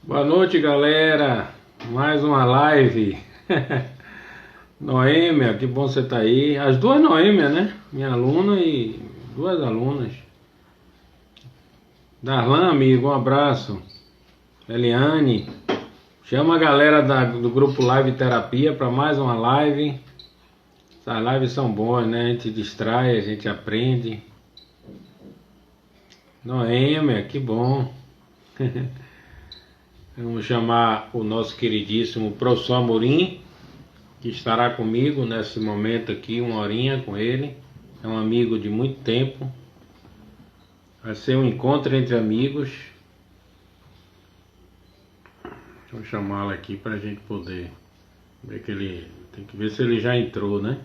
Boa noite, galera. Mais uma live. Noêmia, que bom você tá aí. As duas Noêmia, né? Minha aluna e duas alunas. Darlan, amigo, um abraço. Eliane. Chama a galera do grupo Live Terapia para mais uma live. Essas lives são boas, né? A gente distrai, a gente aprende. Noêmia, que bom. Vamos chamar o nosso queridíssimo professor Amorim, que estará comigo nesse momento aqui, uma horinha com ele. É um amigo de muito tempo. Vai ser um encontro entre amigos. Deixa eu chamá-lo aqui para a gente poder ver que ele... Tem que ver se ele já entrou, né?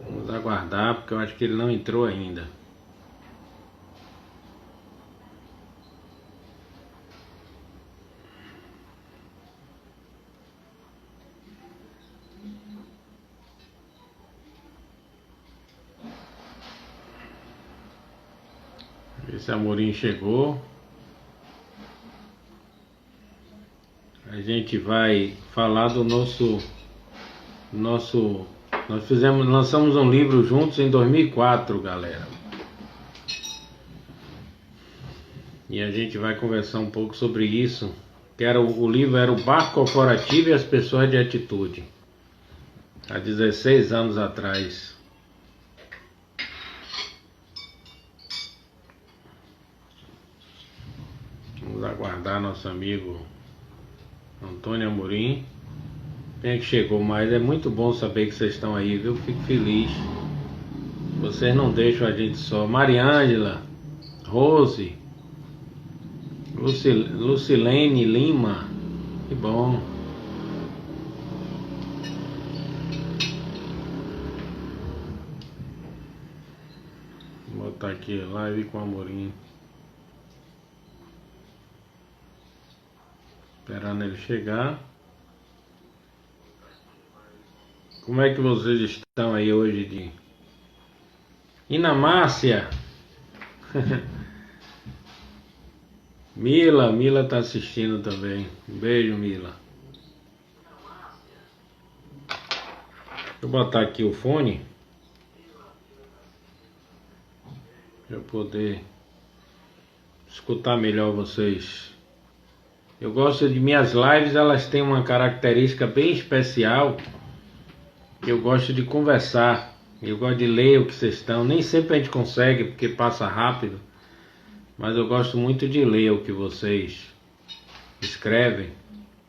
Vamos aguardar, porque eu acho que ele não entrou ainda. Esse Amorim chegou. A gente vai falar do nosso lançamos um livro juntos em 2004, galera. E a gente vai conversar um pouco sobre isso. O livro era O Barco Corporativo e as Pessoas de Atitude. Há 16 anos atrás. Vamos aguardar nosso amigo Antônio Amorim. Quem é que chegou mais? É muito bom saber que vocês estão aí, viu? Fico feliz. Vocês não deixam a gente só. Mariângela, Rose, Lucilene Lima. Que bom. Vou botar aqui live com Amorim. Esperando ele chegar. Como é que vocês estão aí hoje de... Márcia. Mila tá assistindo também. Um beijo, Mila. Deixa eu botar aqui o fone para eu poder escutar melhor vocês. Eu gosto de minhas lives, elas têm uma característica bem especial. Eu gosto de conversar, eu gosto de ler o que vocês estão. Nem sempre a gente consegue porque passa rápido, mas eu gosto muito de ler o que vocês escrevem,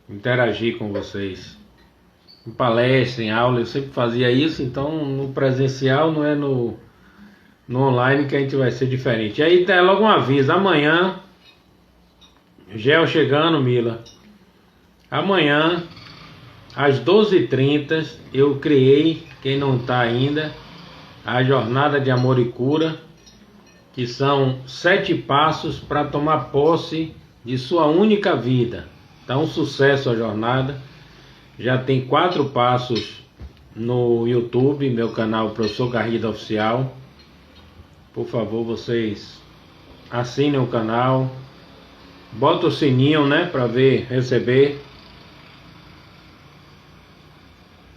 interagir com vocês. Em palestra, em aula, eu sempre fazia isso. Então no presencial, não é no online que a gente vai ser diferente. E aí tá logo um aviso, amanhã, Gel chegando, Mila. Amanhã às 12h30 eu criei, quem não está ainda, a Jornada de Amor e Cura, que são 7 passos para tomar posse de sua única vida. Tá um sucesso a jornada. Já tem 4 passos no YouTube, meu canal Professor Garrido Oficial. Por favor, vocês assinem o canal, bota o sininho, né, para receber.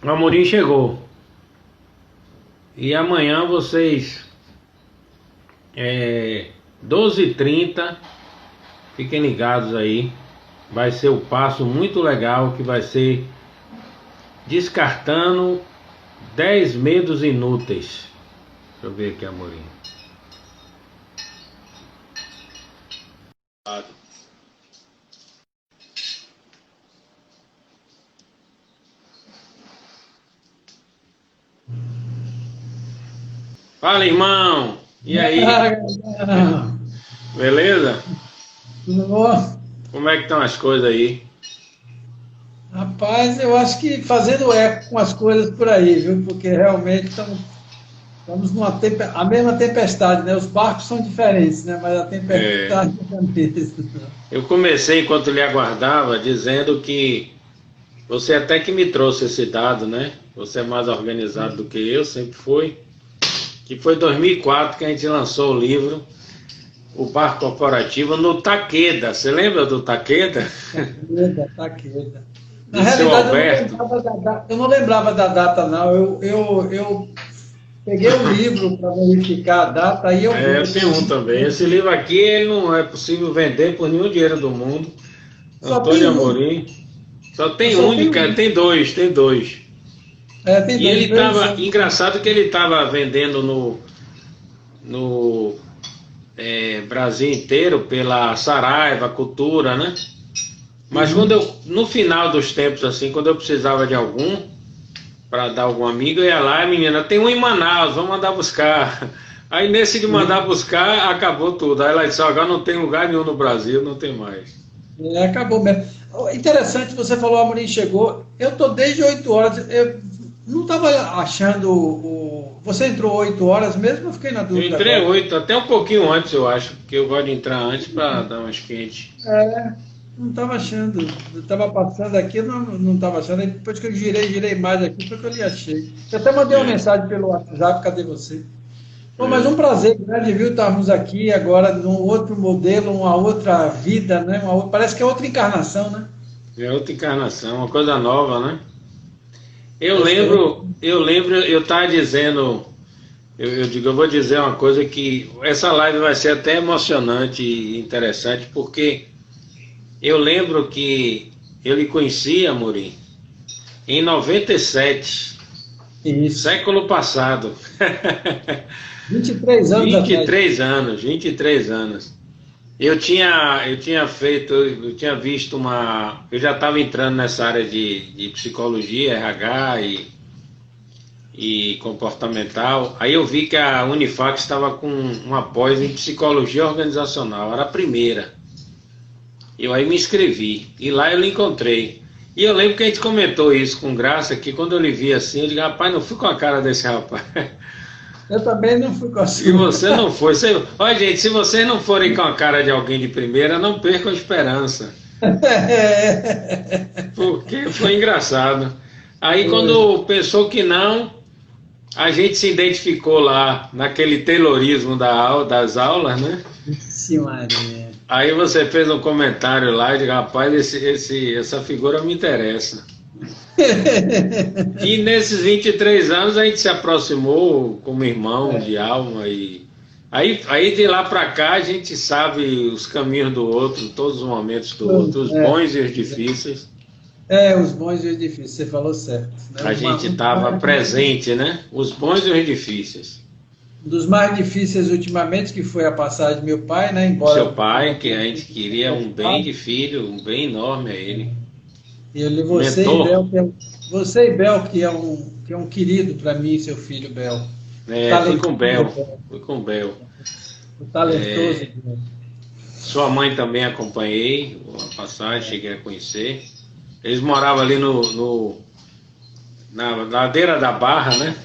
O Amorim chegou. E amanhã vocês 12h30, fiquem ligados aí. Vai ser um passo muito legal, que vai ser descartando 10 medos inúteis. Deixa eu ver aqui, Amorim. Fala, irmão! E aí? Beleza? Tudo bom? Como é que estão as coisas aí? Rapaz, eu acho que fazendo eco com as coisas por aí, viu? Porque realmente estamos a mesma tempestade, né? Os barcos são diferentes, né? Mas a tempestade é a mesma. Eu comecei, enquanto lhe aguardava, dizendo que você até que me trouxe esse dado, né? Você é mais organizado do que eu, sempre foi. Que foi em 2004 que a gente lançou o livro o barco corporativo no Takeda. Você lembra do Takeda? Taqueda. Na Do seu realidade, Alberto. eu não lembrava da data, não. Eu peguei o livro para verificar a data, aí eu vi. Eu tenho um também. Esse livro aqui ele não é possível vender por nenhum dinheiro do mundo. Só tem Antônio um. Amorim. Só tem Só um tem de cada. um. Tem dois, tem dois. Tem E ele dois estava. anos. Engraçado que ele estava vendendo no Brasil inteiro pela Saraiva, Cultura, né? Mas quando no final dos tempos, assim, quando eu precisava de algum, para dar algum amigo, eu ia lá, menina, tem um em Manaus, vamos mandar buscar. Aí nesse de mandar buscar, acabou tudo. Aí ela disse, agora não tem lugar nenhum no Brasil, não tem mais. Acabou mesmo. Interessante, você falou, a Amorim chegou. Eu estou desde 8 horas. Eu não estava achando Você entrou 8 horas mesmo? Eu fiquei na Eu dúvida entrei agora. 8, até um pouquinho antes, eu acho, porque eu gosto de entrar antes para dar umas quentes. Não estava achando. Eu estava passando aqui, não estava achando. Aí depois que eu girei mais aqui, foi que eu lhe achei. Eu até mandei uma É, mensagem pelo WhatsApp, cadê você? Bom, mas é. um prazer grande, viu? Estarmos aqui agora num outro modelo, uma outra vida, né? Parece que é outra encarnação, né? É outra encarnação, uma coisa nova, né? Eu Parece que é outra. lembro, eu estava dizendo, eu digo, eu vou dizer uma coisa que essa live vai ser até emocionante e interessante, porque eu lembro que eu lhe conheci, Amorim, em 97, Isso. século passado. 23 anos atrás. 23 anos, 23 anos. Eu tinha visto eu já estava entrando nessa área de psicologia, RH e comportamental. Aí eu vi que a Unifac estava com uma pós em psicologia organizacional, era a primeira. Eu aí me inscrevi e lá eu lhe encontrei. E eu lembro que a gente comentou isso com graça, que quando eu lhe vi assim, eu digo, rapaz, não fui com a cara desse rapaz. Eu também não fui com a Se sua. você não for, olha gente, se vocês não forem com a cara de alguém de primeira, não percam a esperança, porque foi engraçado. Aí quando pensou que não, a gente se identificou lá naquele taylorismo das aulas, né? Sim, Maria. Aí você fez um comentário lá e disse, rapaz, essa figura me interessa. E nesses 23 anos a gente se aproximou como irmão de alma e aí de lá para cá a gente sabe os caminhos do outro, todos os momentos do outro, os bons e os difíceis. Os bons e os difíceis, você falou certo. Né? A gente estava presente, né? Os bons e os difíceis. Um dos mais difíceis ultimamente, que foi a passagem do meu pai, né? Embora Seu pai, que a gente queria um bem de filho, um bem enorme a ele. Mentor. Você e Bel, que é um querido para mim, seu filho Bel. Fui com Bel. Fui com Bel. O talentoso. Sua mãe também acompanhei, a passagem, cheguei a conhecer. Eles moravam ali na ladeira da Barra, né?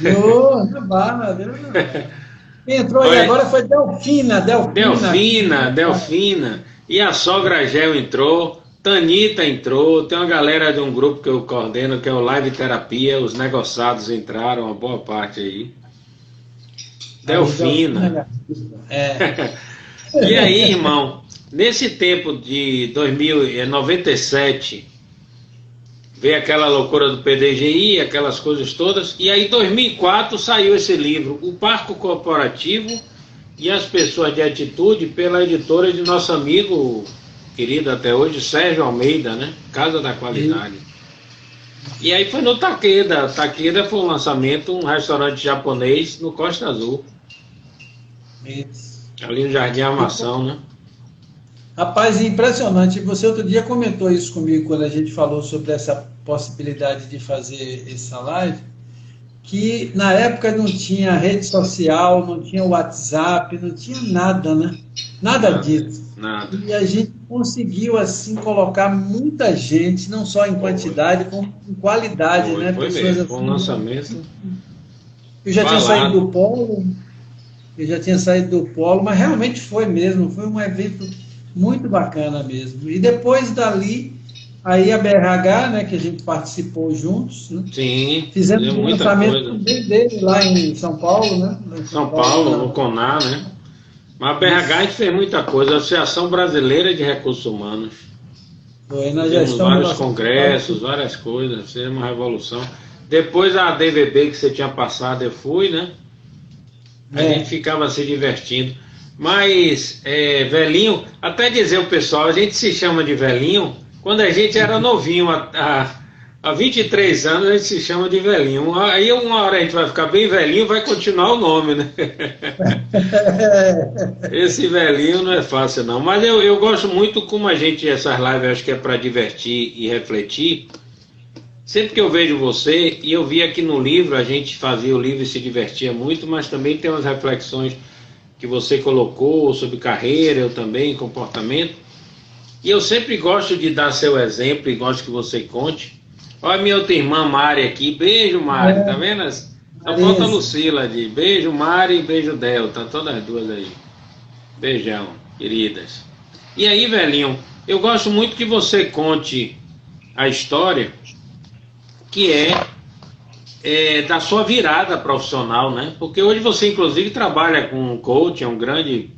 Na Barra. Quem entrou aí agora foi Delfina. Delfina. E a sogra Gel entrou. Tanita entrou, tem uma galera de um grupo que eu coordeno, que é o Live Terapia, os negociados entraram, uma boa parte aí. Delfina. E aí, irmão, nesse tempo de 97, veio aquela loucura do PDGI, aquelas coisas todas, e aí em 2004 saiu esse livro, O Parco Corporativo e as Pessoas de Atitude, pela editora de nosso amigo querido até hoje, Sérgio Almeida, né? Casa da Qualidade. E aí foi no Takeda. Takeda foi um lançamento, um restaurante japonês no Costa Azul. Isso. Ali no Jardim Armação, né? Rapaz, impressionante. Você outro dia comentou isso comigo quando a gente falou sobre essa possibilidade de fazer essa live, que na época não tinha rede social, não tinha WhatsApp, não tinha nada, né? Nada disso. Nada. E a gente conseguiu, assim, colocar muita gente, não só em quantidade, como em qualidade, né? Foi Pessoas mesmo, assim, foi um lançamento. Eu já tinha saído do polo, mas realmente foi mesmo, foi um evento muito bacana mesmo. E depois dali, aí a BRH, né, que a gente participou juntos, né? Sim, Fizemos um muita lançamento coisa. também dele lá em São Paulo, né? São Paulo, no Conar, né? Mas a BRH a gente fez muita coisa, a Associação Brasileira de Recursos Humanos. Foi, nós já Fizemos estamos vários congressos, várias coisas, fizemos uma revolução. Depois a DVB que você tinha passado, eu fui, né? A gente ficava se divertindo. Mas, velhinho, até dizer o pessoal, a gente se chama de velhinho quando a gente era novinho, há 23 anos a gente se chama de velhinho. Aí uma hora a gente vai ficar bem velhinho, vai continuar o nome, né? Esse velhinho não é fácil não, mas eu gosto muito como a gente, essas lives eu acho que é para divertir e refletir. Sempre que eu vejo você, e eu vi aqui no livro, a gente fazia o livro e se divertia muito, mas também tem umas reflexões que você colocou sobre carreira, eu também, comportamento. E eu sempre gosto de dar seu exemplo e gosto que você conte. Olha a minha outra irmã Mari aqui, beijo Mari, tá vendo? Só falta a Lucila de beijo Mari e beijo Delta, todas as duas aí. Beijão, queridas. E aí, velhinho, eu gosto muito que você conte a história que da sua virada profissional, né? Porque hoje você, inclusive, trabalha com coach, é um grande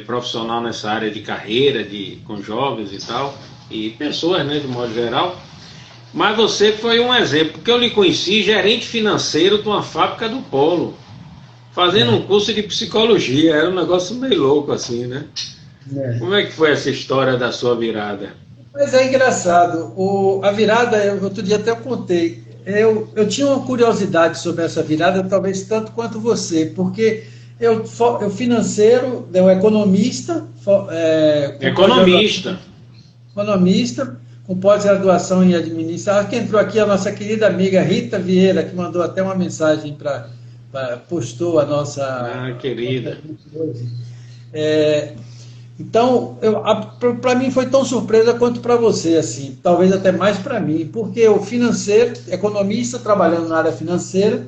profissional nessa área de carreira, com jovens e tal, e pessoas, né, de modo geral. Mas você foi um exemplo, porque eu lhe conheci gerente financeiro de uma fábrica do Polo, fazendo um curso de psicologia, era um negócio meio louco assim, né? Como é que foi essa história da sua virada? Mas é engraçado, a virada, outro dia até eu contei, eu tinha uma curiosidade sobre essa virada, talvez tanto quanto você, porque eu financeiro, eu economista, economista, com pós-graduação em administração, que entrou aqui a nossa querida amiga Rita Vieira, que mandou até uma mensagem postou a nossa... querida. Então, para mim foi tão surpresa quanto para você, assim, talvez até mais para mim, porque o financeiro, economista, trabalhando na área financeira,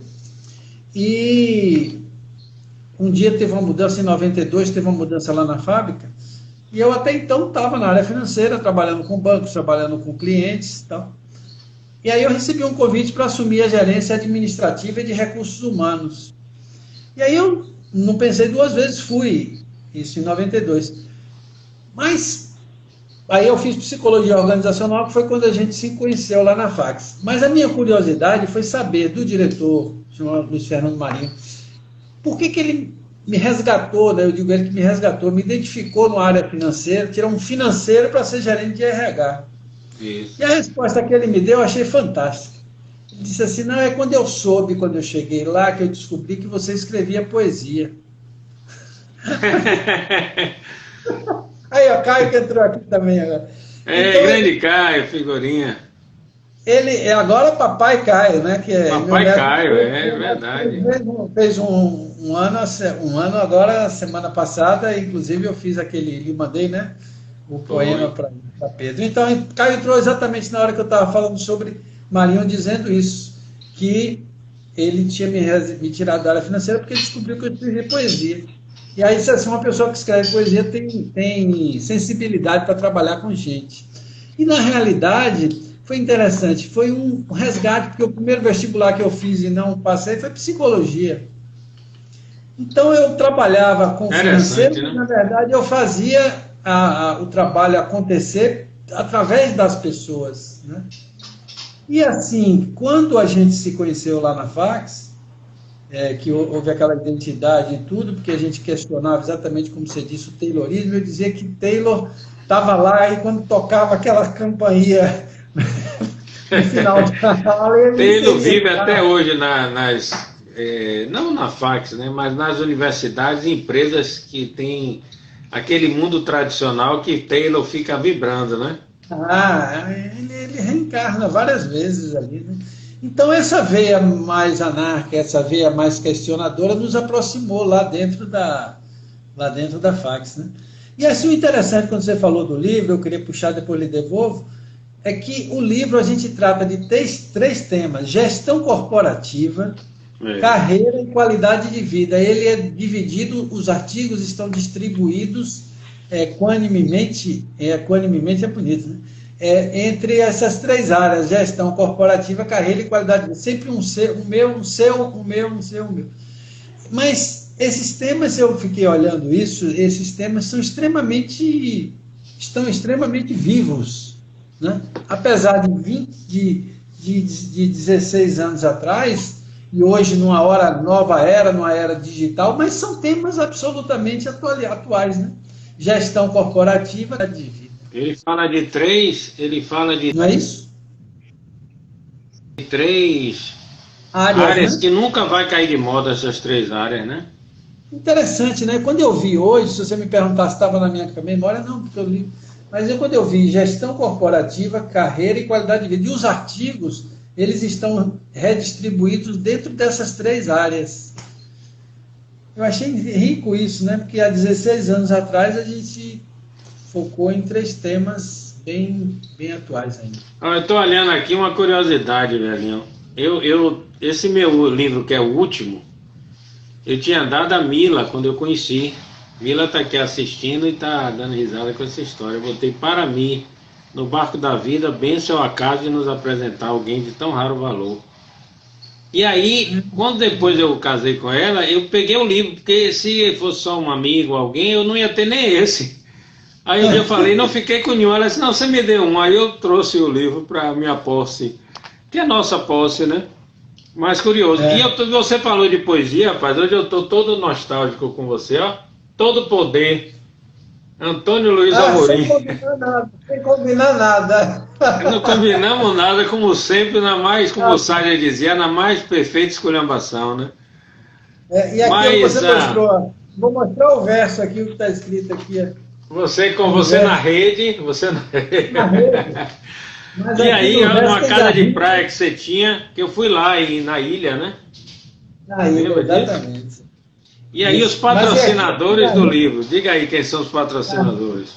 e um dia teve uma mudança, em 92, teve uma mudança lá na fábrica, e eu até então estava na área financeira, trabalhando com bancos, trabalhando com clientes e tal. E aí eu recebi um convite para assumir a gerência administrativa e de recursos humanos. E aí eu não pensei duas vezes, fui, isso em 92. Mas aí eu fiz psicologia organizacional, que foi quando a gente se conheceu lá na Fax. Mas a minha curiosidade foi saber do diretor, chamado Luiz Fernando Marinho, por que ele me resgatou, né? Eu digo ele que me resgatou, me identificou na área financeira, tirou um financeiro para ser gerente de RH. Isso. E a resposta que ele me deu eu achei fantástica. Ele disse assim, não, é quando eu soube, quando eu cheguei lá, que eu descobri que você escrevia poesia. Aí, ó, Caio que entrou aqui também agora. Então, grande Caio, figurinha. Ele agora Papai Caio, né? Que Papai Caio, é verdade. Fez um ano agora, semana passada, inclusive eu fiz lhe mandei, né? O poema para Pedro. Então, Caio entrou exatamente na hora que eu estava falando sobre Marinho, dizendo isso, que ele tinha me tirado da área financeira porque ele descobriu que eu escrevia poesia. E aí, se uma pessoa que escreve poesia tem sensibilidade para trabalhar com gente. E, na realidade, foi interessante, foi um resgate, porque o primeiro vestibular que eu fiz e não passei foi psicologia. Então, eu trabalhava com financeiro, né? Na verdade, eu fazia o trabalho acontecer através das pessoas, né? E, assim, quando a gente se conheceu lá na Fax, que houve aquela identidade e tudo, porque a gente questionava exatamente como você disse, o Taylorismo, eu dizia que Taylor estava lá e quando tocava aquela campainha no final da aula... Taylor vive até hoje não na Fax, né, mas nas universidades e empresas que tem aquele mundo tradicional que Taylor fica vibrando, né? Ele reencarna várias vezes ali, né? Então, essa veia mais anárquica, essa veia mais questionadora nos aproximou lá dentro da Fax, né? E assim, o interessante, quando você falou do livro, eu queria puxar, depois lhe devolvo, é que o livro a gente trata de três temas: gestão corporativa, carreira e qualidade de vida. Ele é dividido, os artigos estão distribuídos equanimemente é bonito, né? Entre essas três áreas: gestão corporativa, carreira e qualidade de vida. Sempre um seu, um meu, um seu, um meu, um seu, um meu. Mas esses temas, eu fiquei olhando isso, esses temas estão extremamente vivos, né? Apesar de 16 anos atrás, e hoje numa nova era, numa era digital, mas são temas absolutamente atuais, né? Gestão corporativa de vida. Ele fala de Não é isso? três áreas, né? Que nunca vai cair de moda, essas 3 áreas, né? Interessante, né? Quando eu vi hoje, se você me perguntar se estava na minha memória, não, porque eu li. Mas quando eu vi gestão corporativa, carreira e qualidade de vida, e os artigos, eles estão redistribuídos dentro dessas 3 áreas. Eu achei rico isso, né? Porque há 16 anos atrás a gente focou em 3 temas bem atuais ainda. Eu estou olhando aqui uma curiosidade, velhinho. Esse meu livro, que é o último, eu tinha dado a Mila quando eu conheci. Mila está aqui assistindo e está dando risada com essa história. Eu botei para mim, no barco da vida, bênção ao acaso de nos apresentar alguém de tão raro valor. E aí, quando depois eu casei com ela, eu peguei o livro, porque se fosse só um amigo, alguém, eu não ia ter nem esse. Aí eu falei, não fiquei com nenhum. Ela disse, não, você me deu um. Aí eu trouxe o livro para minha posse, que é nossa posse, né? Mais curioso. E você falou de poesia, rapaz, hoje eu estou todo nostálgico com você, ó. Todo poder. Antônio Luiz Amorim. Sem combinar nada. Não combinamos nada, como sempre, como o Sádia dizia, na mais perfeita esculhambação, né? E aqui você mostrou, vou mostrar o verso aqui, o que está escrito aqui. Você na rede, Na rede. Mas e aí, uma casa de praia que você tinha, que eu fui lá na ilha, né? Na ilha, exatamente. E aí os patrocinadores do livro, diga aí quem são os patrocinadores.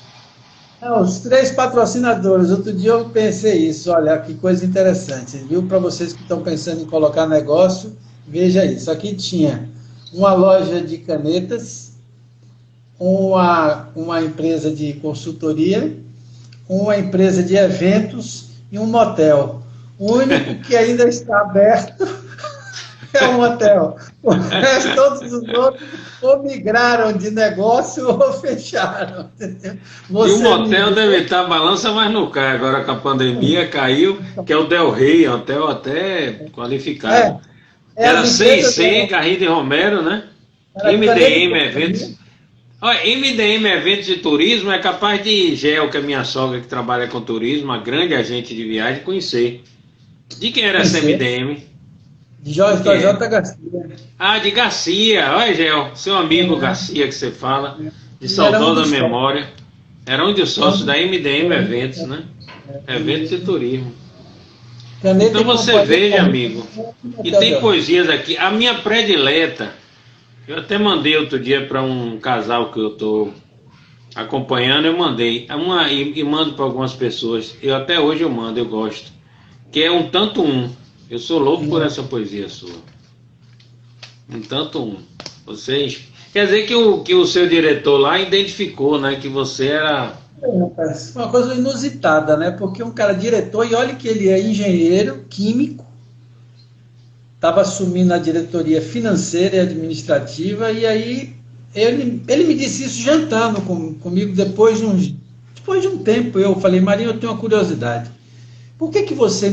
Os 3 patrocinadores, outro dia eu pensei isso, olha que coisa interessante, viu? Para vocês que estão pensando em colocar negócio, veja isso, aqui tinha uma loja de canetas, uma empresa de consultoria, uma empresa de eventos e um motel. O único que ainda está aberto é um hotel. O resto, todos os outros ou migraram de negócio ou fecharam. Entendeu? E o motel deve estar balança, mas não cai. Agora com a pandemia caiu, que é o Del Rey, hotel até qualificado. Era C&C, Garrido e Romero, né? MDM Eventos. Olha, MDM Eventos de Turismo é capaz de Gel, que é minha sogra que trabalha com turismo, uma grande agente de viagem, conhecer. De quem era essa MDM? De Jorge J. Garcia. Ah, de Garcia. Olha, Gel, seu amigo Garcia que você fala, de saudosa memória. Era um dos sócios da MDM Eventos, né? Eventos de Turismo. Então você veja, amigo, e tem poesias aqui. A minha predileta, eu até mandei outro dia para um casal que eu estou acompanhando, eu mandei e mando para algumas pessoas. Até hoje eu mando, eu gosto. Que é Um Tanto Um. Eu sou louco por essa poesia sua. Um Tanto Um. Vocês... Quer dizer que o seu diretor lá identificou, né? Que você era... Uma coisa inusitada, né? Porque um cara diretor, e olha que ele é engenheiro químico, estava assumindo a diretoria financeira e administrativa, e aí ele me disse isso jantando comigo depois de um tempo. Eu falei, Marinho, eu tenho uma curiosidade. Por que você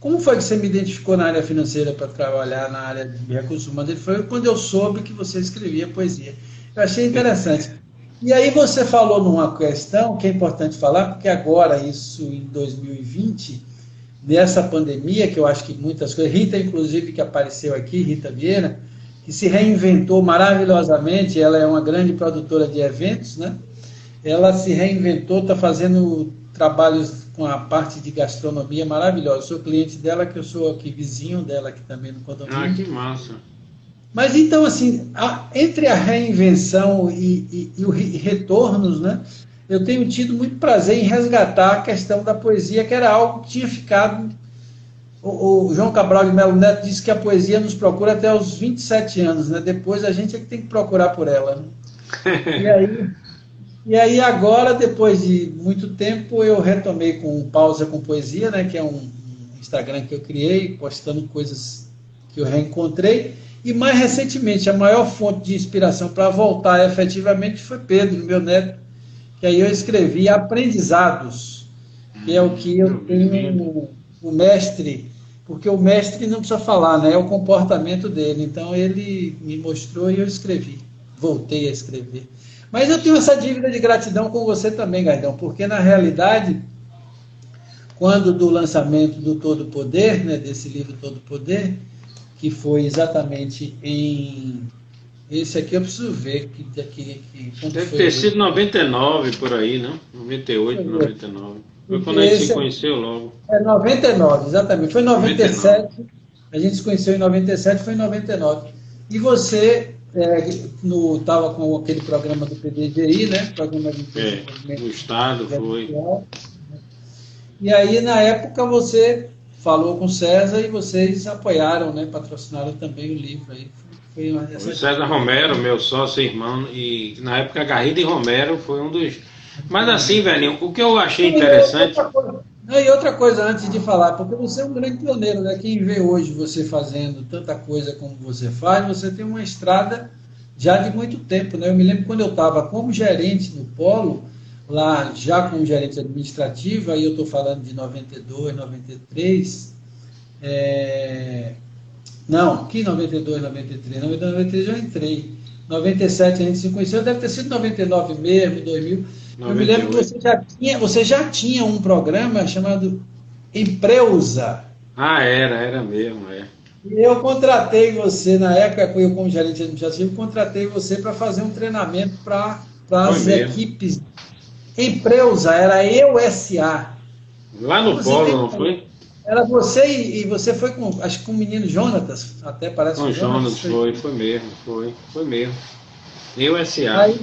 Como foi que você me identificou na área financeira para trabalhar na área de recursos humanos? Ele falou, quando eu soube que você escrevia poesia. Eu achei interessante. E aí você falou numa questão que é importante falar, porque agora, isso em 2020, nessa pandemia, que eu acho que muitas coisas, Rita, inclusive, que apareceu aqui, Rita Vieira, que se reinventou maravilhosamente, ela é uma grande produtora de eventos, né? Ela se reinventou, está fazendo trabalhos com a parte de gastronomia maravilhosa. Sou cliente dela, que eu sou aqui vizinho dela, aqui também no condomínio. Ah, que massa. Mas então, assim, entre a reinvenção e os retornos, né, eu tenho tido muito prazer em resgatar a questão da poesia, que era algo que tinha ficado... O João Cabral de Melo Neto disse que a poesia nos procura até os 27 anos, né? Depois a gente é que tem que procurar por ela. Né? E aí agora, depois de muito tempo, eu retomei com Pausa com Poesia, né? Que é um Instagram que eu criei, postando coisas que eu reencontrei. E mais recentemente, a maior fonte de inspiração para voltar efetivamente foi Pedro, meu neto, que aí eu escrevi Aprendizados, que é o que eu tenho o mestre, porque o mestre não precisa falar, né? É o comportamento dele. Então ele me mostrou e eu escrevi, voltei a escrever. Mas eu tenho essa dívida de gratidão com você também, Gardão, porque na realidade, quando do lançamento do Todo Poder, né, desse livro Todo Poder, que foi exatamente em... Esse aqui eu preciso ver Deve ter sido 99 por aí, não? 98, 99. Foi quando a gente se conheceu logo. É 99, exatamente. Foi em 97, a gente se conheceu em 97, foi em 99. E você estava com aquele programa do PDGI, né? Programa de do Estado, foi. E aí, na época, você falou com o César e vocês apoiaram, né? Patrocinaram também o livro aí. O César Romero, meu sócio e irmão, e na época Garrido e Romero foi um dos... Mas assim, velhinho, o que eu achei interessante... E outra coisa antes de falar, porque você é um grande pioneiro, né? Quem vê hoje você fazendo tanta coisa como você faz, você tem uma estrada já de muito tempo, né? Eu me lembro quando eu estava como gerente no Polo, lá já como gerente administrativo, aí eu estou falando de 92, 93... Não, que 92, 93? 93 eu entrei. 97 a gente se conheceu, deve ter sido 99 mesmo, 2000. 98. Eu me lembro que você já tinha um programa chamado Empreusa. Era mesmo, E eu contratei você, na época, eu como gerente administrativo, contratei você para fazer um treinamento para as equipes. Empreusa, era EUSA. Lá no Polo, não foi? Era você e você foi com, acho que com o menino Jonatas, até parece que o Jonatas foi mesmo. Eu S.A. Aí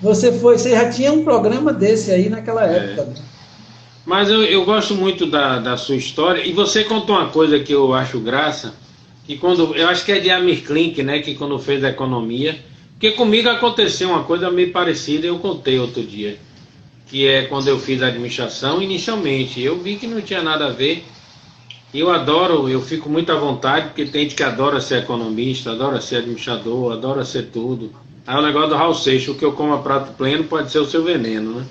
você já tinha um programa desse aí naquela época. Né? Mas eu gosto muito da sua história, e você contou uma coisa que eu acho graça, que eu acho que é de Amir Klink, né, que quando fez a economia, porque comigo aconteceu uma coisa meio parecida, eu contei outro dia, que é quando eu fiz a administração, inicialmente, eu vi que não tinha nada a ver. Eu fico muito à vontade, porque tem gente que adora ser economista, adora ser administrador, adora ser tudo. Aí o negócio do Raul Seixas, o que eu como a prato pleno pode ser o seu veneno, né?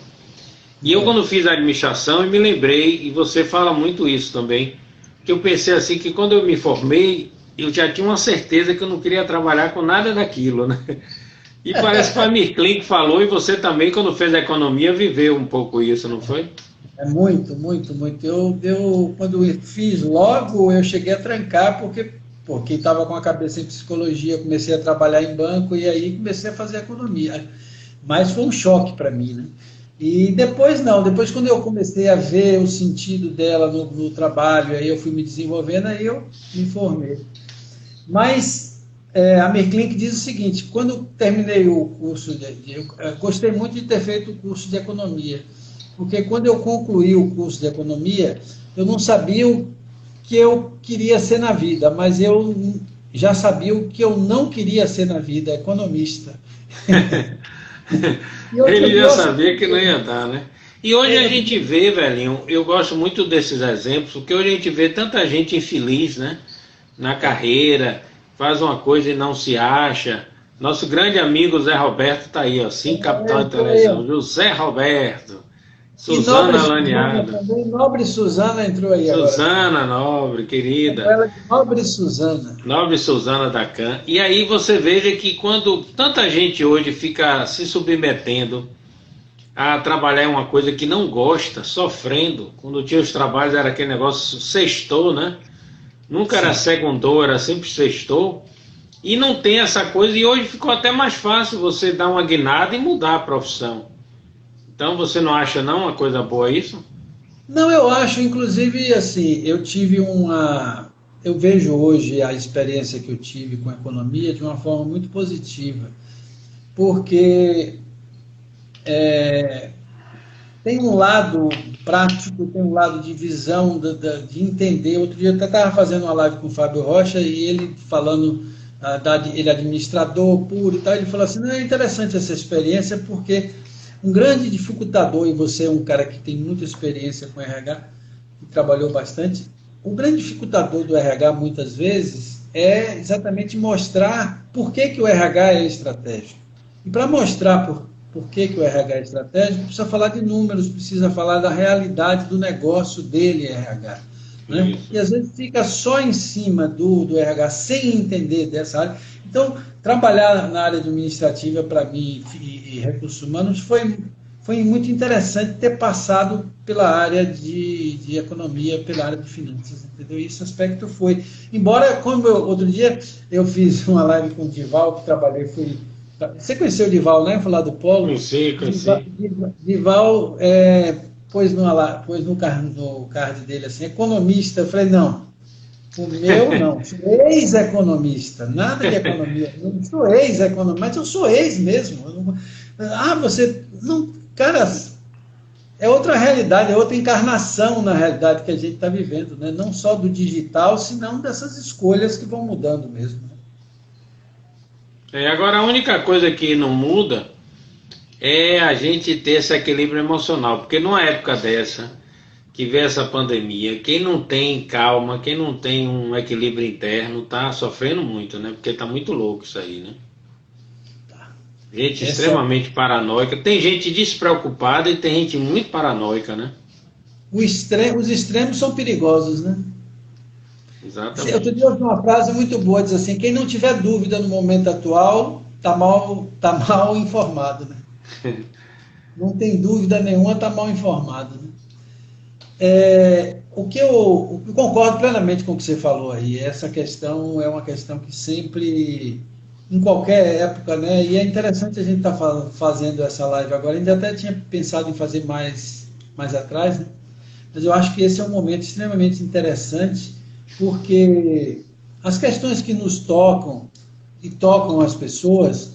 E eu quando fiz a administração, eu me lembrei, e você fala muito isso também, que eu pensei assim, que quando eu me formei, eu já tinha uma certeza que eu não queria trabalhar com nada daquilo, né? E parece que o Amir Klink falou, e você também, quando fez a economia, viveu um pouco isso, não foi? É muito, muito, muito. Quando eu fiz logo, eu cheguei a trancar, porque estava com a cabeça em psicologia, comecei a trabalhar em banco e aí comecei a fazer economia. Mas foi um choque para mim, né? E depois não, depois quando eu comecei a ver o sentido dela no trabalho, aí eu fui me desenvolvendo, aí eu me formei. Mas a Amir Klink diz o seguinte, quando terminei o curso, eu gostei muito de ter feito o curso de economia, porque quando eu concluí o curso de economia, eu não sabia o que eu queria ser na vida, mas eu já sabia o que eu não queria ser na vida, economista. Ele já sabia que não ia dar, né? E hoje a gente vê, velhinho, eu gosto muito desses exemplos, porque hoje a gente vê tanta gente infeliz, né? Na carreira, faz uma coisa e não se acha. Nosso grande amigo Zé Roberto está aí, ó, 5 capitão de televisão, José Roberto. Suzana Laniado. Nobre Suzana entrou aí Suzana agora. Nobre, querida. Ela de Nobre Suzana. Nobre Suzana da Can. E aí você veja que quando tanta gente hoje fica se submetendo a trabalhar em uma coisa que não gosta, sofrendo, quando tinha os trabalhos era aquele negócio sextou, né? Nunca era segundou, era sempre sextou. E não tem essa coisa, e hoje ficou até mais fácil você dar uma guinada e mudar a profissão. Então você não acha não uma coisa boa isso? Não, eu acho, inclusive, assim, eu vejo hoje a experiência que eu tive com a economia de uma forma muito positiva, porque tem um lado prático, tem um lado de visão, de entender. Outro dia eu até estava fazendo uma live com o Fábio Rocha e ele falando, ele é administrador puro e tal, ele falou assim, não, é interessante essa experiência porque um grande dificultador, e você é um cara que tem muita experiência com RH, que trabalhou bastante, o grande dificultador do RH, muitas vezes, é exatamente mostrar por que, que o RH é estratégico. E para mostrar por que, que o RH é estratégico, precisa falar de números, precisa falar da realidade do negócio dele, RH. Né? E às vezes fica só em cima do RH, sem entender dessa área. Então, trabalhar na área administrativa, para mim, e recursos humanos, foi muito interessante ter passado pela área de economia, pela área de finanças, entendeu? Esse aspecto foi. Embora, como outro dia eu fiz uma live com o Dival, que trabalhei, Você conheceu o Dival, né? Falar do Polo? Conheci. Dival pôs no card dele assim, economista. Eu falei, não, o meu não, sou ex-economista, nada de economia, não sou ex-economista, mas eu sou ex mesmo. Você. Não, cara, é outra realidade, é outra encarnação na realidade que a gente está vivendo, né? Não só do digital, senão dessas escolhas que vão mudando mesmo. Agora, a única coisa que não muda é a gente ter esse equilíbrio emocional, porque numa época dessa, que vê essa pandemia, quem não tem calma, quem não tem um equilíbrio interno, tá sofrendo muito, né? Porque tá muito louco isso aí, né? Gente extremamente paranoica. Tem gente despreocupada e tem gente muito paranoica, né? Os extremos são perigosos, né? Exatamente. Eu te ouvi uma frase muito boa, diz assim, quem não tiver dúvida no momento atual, tá mal informado, né? Não tem dúvida nenhuma, está mal informado, né? Eu concordo plenamente com o que você falou aí. Essa questão é uma questão que sempre, em qualquer época, né? E é interessante a gente estar fazendo essa live agora. Ainda até tinha pensado em fazer mais atrás, né? Mas eu acho que esse é um momento extremamente interessante, porque as questões que nos tocam e tocam as pessoas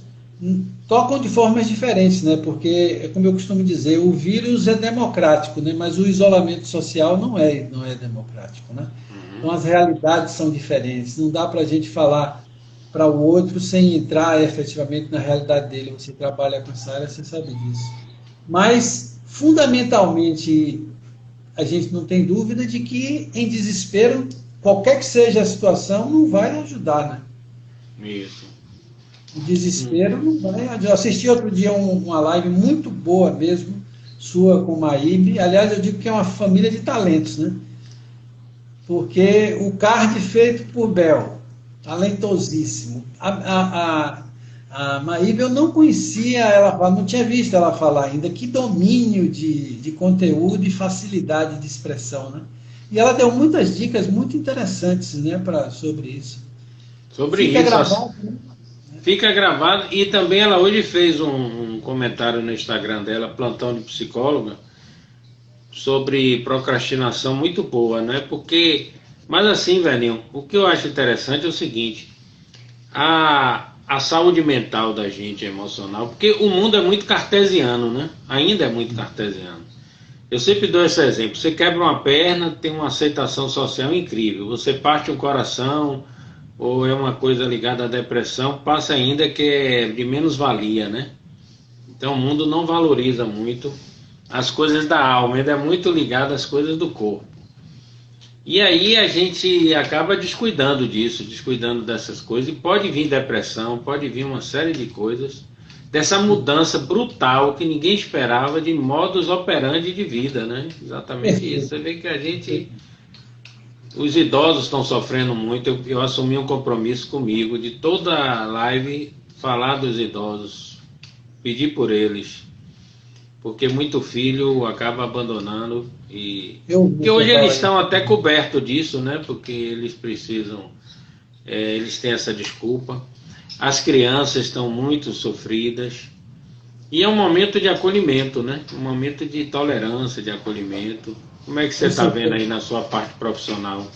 tocam de formas diferentes, né? Porque, como eu costumo dizer, o vírus é democrático, né? Mas o isolamento social não é democrático, né? Então as realidades são diferentes. Não dá para a gente falar para o outro sem entrar efetivamente na realidade dele. Você trabalha com essa área, você sabe disso. Mas, fundamentalmente, a gente não tem dúvida de que, em desespero, qualquer que seja a situação, não vai ajudar, né? Isso. O desespero não vai ajudar. Eu assisti outro dia uma live muito boa mesmo, sua com Maíbe. Aliás, eu digo que é uma família de talentos, né? Porque o card feito por Bel, talentosíssimo. A Maíbe eu não conhecia ela falar, não tinha visto ela falar ainda. Que domínio de conteúdo e facilidade de expressão, né? E ela deu muitas dicas muito interessantes, né, sobre isso. Fica gravado, né? Fica gravado. E também ela hoje fez um comentário no Instagram dela, Plantão de Psicóloga, sobre procrastinação, muito boa, né? Mas assim, velhinho, o que eu acho interessante é o seguinte: a saúde mental da gente, emocional, porque o mundo é muito cartesiano, né? Ainda é muito cartesiano. Eu sempre dou esse exemplo: você quebra uma perna, tem uma aceitação social incrível. Você parte um coração, ou é uma coisa ligada à depressão, passa ainda que é de menos valia, né? Então o mundo não valoriza muito as coisas da alma, ainda é muito ligado às coisas do corpo. E aí a gente acaba descuidando disso, descuidando dessas coisas, e pode vir depressão, pode vir uma série de coisas, dessa mudança brutal que ninguém esperava de modus operandi de vida, né? Exatamente isso. Você vê que os idosos estão sofrendo muito. Eu assumi um compromisso comigo de toda a live falar dos idosos, pedir por eles, porque muito filho acaba abandonando e hoje eles estão até cobertos disso, né? Porque eles precisam, eles têm essa desculpa. As crianças estão muito sofridas e é um momento de acolhimento, né? Um momento de tolerância, de acolhimento. Como é que você está vendo aí na sua parte profissional?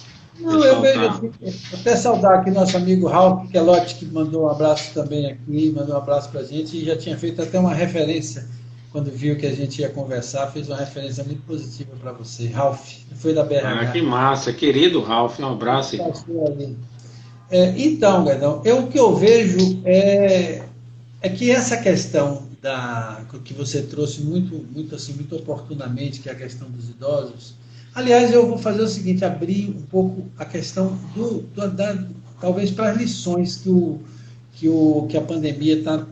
Não, eu vejo, até saudar aqui nosso amigo Ralph Kelotti, que mandou um abraço também aqui, mandou um abraço para a gente, e já tinha feito até uma referência, quando viu que a gente ia conversar, fez uma referência muito positiva para você. Ralph, foi da BRH. Ah, que massa, querido Ralph, um abraço. Então, Guedão, o que eu vejo é que essa questão que você trouxe muito oportunamente, que é a questão dos idosos. Aliás, eu vou fazer o seguinte, abrir um pouco a questão talvez para as lições que a pandemia está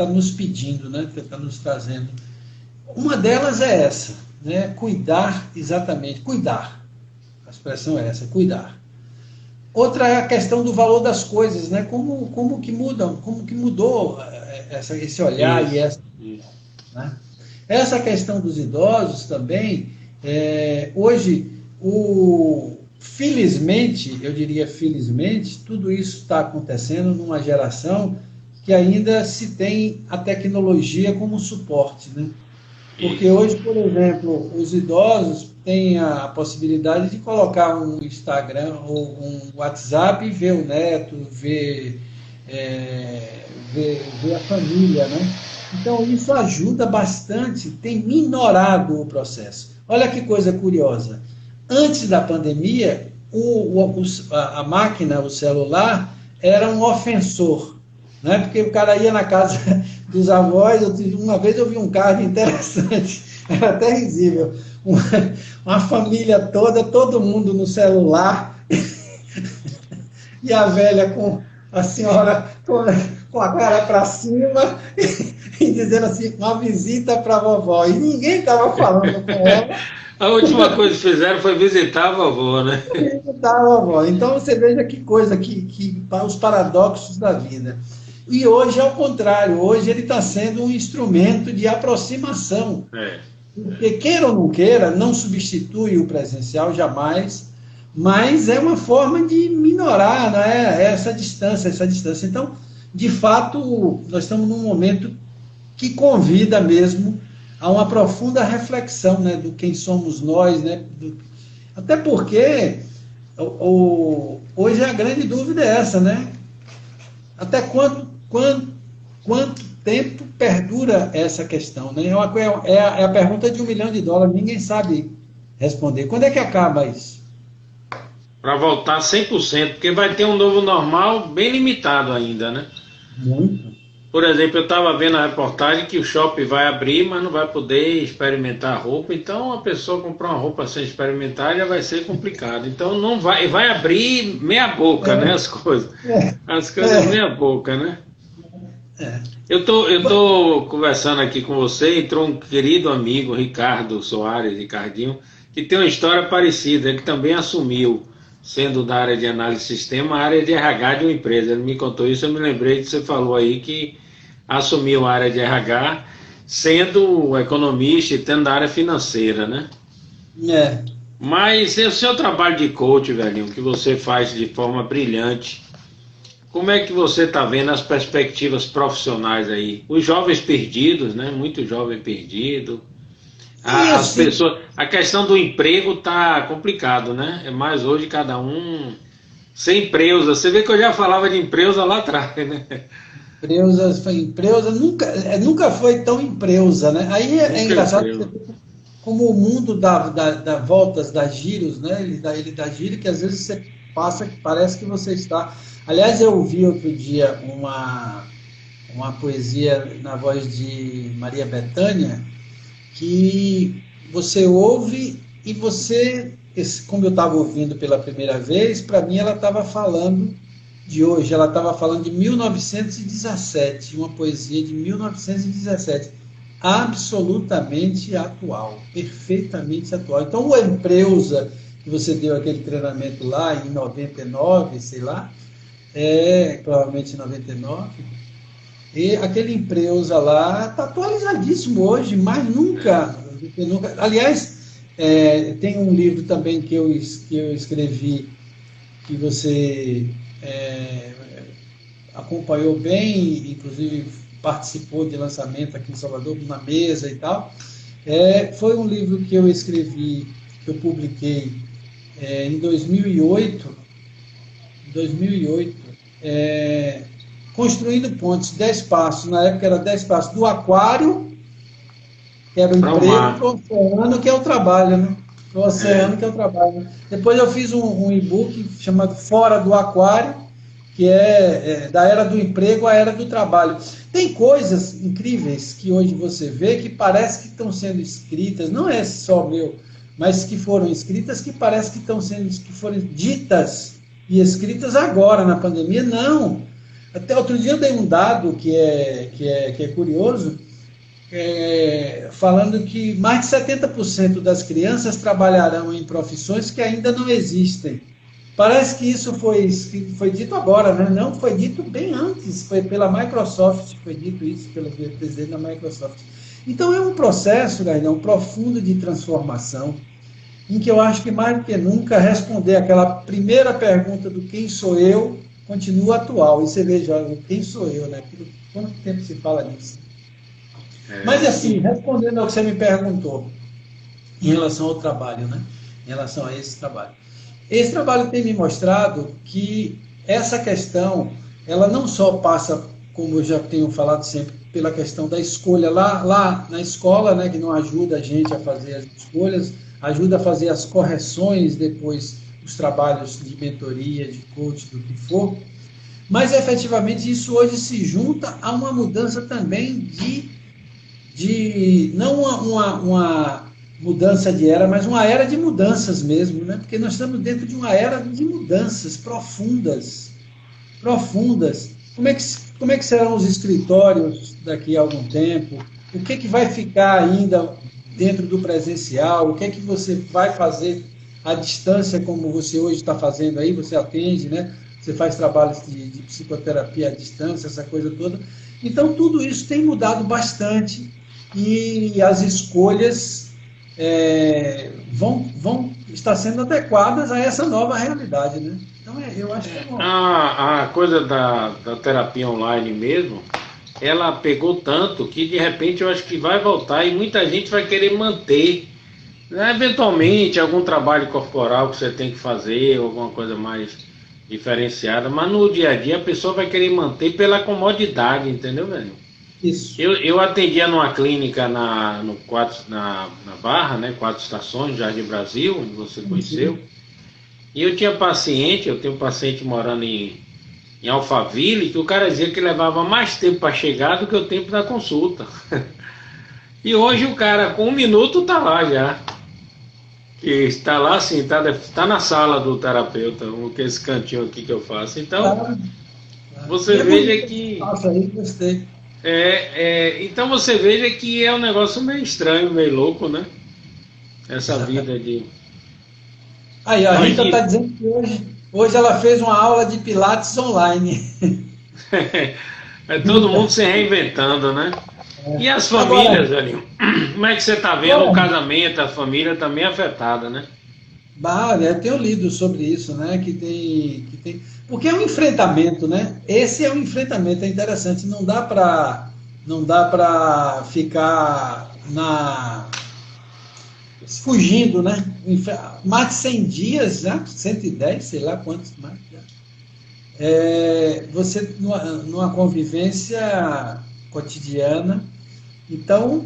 nos pedindo, né? Está nos trazendo. Uma delas é essa, né? Cuidar, exatamente, cuidar. A expressão é essa, cuidar. Outra é a questão do valor das coisas, né? Como que mudam, como que mudou esse olhar Isso, e essa, né? Essa questão dos idosos também, hoje, felizmente, eu diria felizmente, tudo isso está acontecendo numa geração que ainda se tem a tecnologia como suporte, né? Porque hoje, por exemplo, os idosos têm a possibilidade de colocar um Instagram ou um WhatsApp e ver o neto, ver a família, né? Então, isso ajuda bastante, tem minorado o processo. Olha que coisa curiosa. Antes da pandemia, a máquina, o celular, era um ofensor, né? Porque o cara ia na casa dos avós. Uma vez eu vi um caso interessante, era até risível. Uma família toda, todo mundo no celular, e a velha com a senhora com a cara para cima e dizendo assim, uma visita para a vovó. E ninguém estava falando com ela. A última coisa que fizeram foi visitar a vovó, né? Visitar a vovó. Então você veja que coisa, os paradoxos da vida. E hoje é o contrário, hoje ele está sendo um instrumento de aproximação. Porque queira ou não queira, não substitui o presencial jamais, mas é uma forma de minorar, né, essa distância. Então, de fato, nós estamos num momento que convida mesmo a uma profunda reflexão, né, do quem somos nós, né, até porque hoje a grande dúvida é essa, né? Até quanto tempo perdura essa questão, né? É a pergunta de $1 milhão, ninguém sabe responder. Quando é que acaba isso? Para voltar 100%, porque vai ter um novo normal bem limitado ainda, né? Muito. Por exemplo, eu estava vendo a reportagem que o shopping vai abrir, mas não vai poder experimentar a roupa. Então, a pessoa comprar uma roupa sem experimentar já vai ser complicado. Então, não vai abrir meia boca, né? As coisas. As coisas meia boca, né? Eu tô conversando aqui com você, entrou um querido amigo, Ricardo Soares, Ricardinho, que tem uma história parecida. Ele também assumiu, sendo da área de análise de sistema, a área de RH de uma empresa. Ele me contou isso, eu me lembrei que você falou aí que assumiu a área de RH, sendo economista e tendo a área financeira, né? Mas o seu trabalho de coach, velhinho, que você faz de forma brilhante, como é que você está vendo as perspectivas profissionais aí? Os jovens perdidos, né? Muito jovem perdido. As pessoas, a questão do emprego tá complicado, né? É mais hoje cada um sem empresa. Você vê que eu já falava de empresa lá atrás, né? Empresa nunca foi tão empresa, né? Aí é engraçado como o mundo dá voltas, dá giros, né? Ele dá giro que às vezes você passa que parece que você está. Aliás, eu ouvi outro dia uma poesia na voz de Maria Bethânia, que você ouve e você, como eu estava ouvindo pela primeira vez, para mim ela estava falando de hoje, ela estava falando de 1917, uma poesia de 1917, absolutamente atual, perfeitamente atual. Então, o Empreusa, que você deu aquele treinamento lá em 99, sei lá, provavelmente em 99, e aquele Empreusa lá está atualizadíssimo hoje, mas nunca. Aliás, tem um livro também que eu escrevi, que você acompanhou bem, inclusive participou de lançamento aqui em Salvador, na mesa e tal. Foi um livro que eu escrevi, que eu publiquei em 2008, Construindo Pontes, 10 passos, na época era 10 passos do aquário, que era o emprego, para o oceano, que é o trabalho, né? Para o oceano, que é o trabalho. Depois eu fiz um e-book chamado Fora do Aquário, que da era do emprego à era do trabalho. Tem coisas incríveis que hoje você vê que parece que estão sendo escritas, não é só meu, mas que foram escritas, que parece que foram ditas e escritas agora, na pandemia, não. Até outro dia eu dei um dado que é curioso, falando que mais de 70% das crianças trabalharão em profissões que ainda não existem. Parece que isso foi dito agora, né? Não, foi dito bem antes, foi pela Microsoft, foi dito isso pelo presidente da Microsoft. Então é um processo, Gainão, profundo de transformação, em que eu acho que mais do que nunca responder aquela primeira pergunta do quem sou eu continua atual. E você veja, quem sou eu, né? Quanto tempo se fala nisso? Mas assim, respondendo ao que você me perguntou, em relação ao trabalho, né? Em relação a esse trabalho. Esse trabalho tem me mostrado que essa questão, ela não só passa, como eu já tenho falado sempre, pela questão da escolha lá na escola, né, que não ajuda a gente a fazer as escolhas, ajuda a fazer as correções depois, os trabalhos de mentoria, de coach, do que for, mas efetivamente isso hoje se junta a uma mudança também não uma mudança de era, mas uma era de mudanças mesmo, né? Porque nós estamos dentro de uma era de mudanças profundas. Como é que serão os escritórios daqui a algum tempo? O que vai ficar ainda dentro do presencial? O que você vai fazer à distância, como você hoje está fazendo aí? Você atende, né? Você faz trabalhos de psicoterapia à distância, essa coisa toda. Então, tudo isso tem mudado bastante e as escolhas vão estar sendo adequadas a essa nova realidade, né? Então, eu acho que é bom. A coisa da terapia online mesmo, ela pegou tanto que de repente eu acho que vai voltar e muita gente vai querer manter, né? Eventualmente algum trabalho corporal que você tem que fazer, alguma coisa mais diferenciada, mas no dia a dia a pessoa vai querer manter pela comodidade, entendeu, velho? Isso. Eu atendia numa clínica na Barra, né, 4 Estações, Jardim Brasil, onde você conheceu. E eu tenho paciente morando em Alphaville, que o cara dizia que levava mais tempo para chegar do que o tempo da consulta. E hoje o cara, com 1 minuto, tá lá já. Que está lá assim, tá na sala do terapeuta, que é esse cantinho aqui que eu faço. Então, você veja que... Nossa, aí gostei. Então você veja que é um negócio meio estranho, meio louco, né? Essa vida de... Aí, a Rita está dizendo que hoje ela fez uma aula de Pilates online. É todo mundo se reinventando, né? E as famílias, velho? Como é que você está vendo o casamento, a família também afetada, né? Eu tenho lido sobre isso, né? Que tem... Porque é um enfrentamento, né? Esse é um enfrentamento, é interessante. Não dá para ficar fugindo, né? Mais de 100 dias, né? 110, sei lá quantos mais. Você numa convivência cotidiana. Então,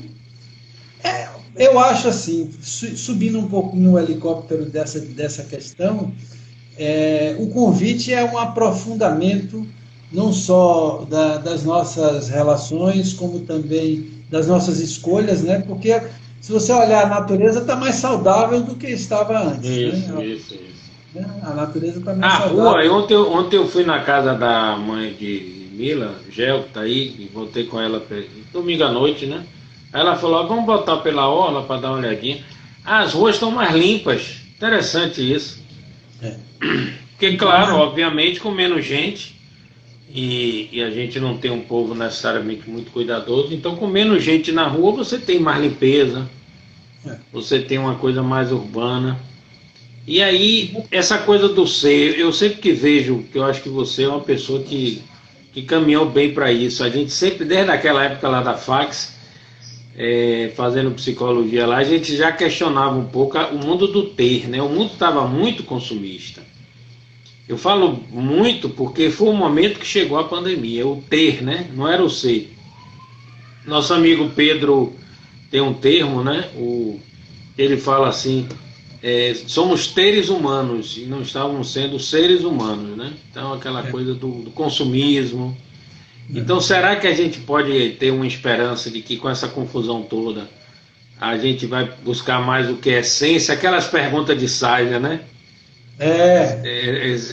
eu acho assim, subindo um pouquinho o helicóptero dessa questão, o convite é um aprofundamento não só das nossas relações, como também das nossas escolhas, né? Porque se você olhar, a natureza está mais saudável do que estava antes. Isso. A natureza está mais saudável. Ontem eu fui na casa da mãe de Mila, Gel, que está aí, e voltei com ela domingo à noite, né? Aí ela falou, vamos botar pela orla para dar uma olhadinha. As ruas estão mais limpas. Interessante isso. Porque, claro, obviamente, com menos gente, e a gente não tem um povo necessariamente muito cuidadoso, então com menos gente na rua você tem mais limpeza, você tem uma coisa mais urbana. E aí, essa coisa do ser, eu sempre que vejo, que eu acho que você é uma pessoa que caminhou bem para isso. A gente sempre, desde aquela época lá da fax, fazendo psicologia lá, a gente já questionava um pouco o mundo do ter, né? O mundo estava muito consumista. Eu falo muito porque foi o momento que chegou a pandemia, o ter, né? Não era o ser. Nosso amigo Pedro tem um termo, né? Ele fala assim, somos teres humanos e não estávamos sendo seres humanos, né? Então aquela coisa do consumismo. Então será que a gente pode ter uma esperança de que com essa confusão toda a gente vai buscar mais o que é essência, aquelas perguntas de Saia, né?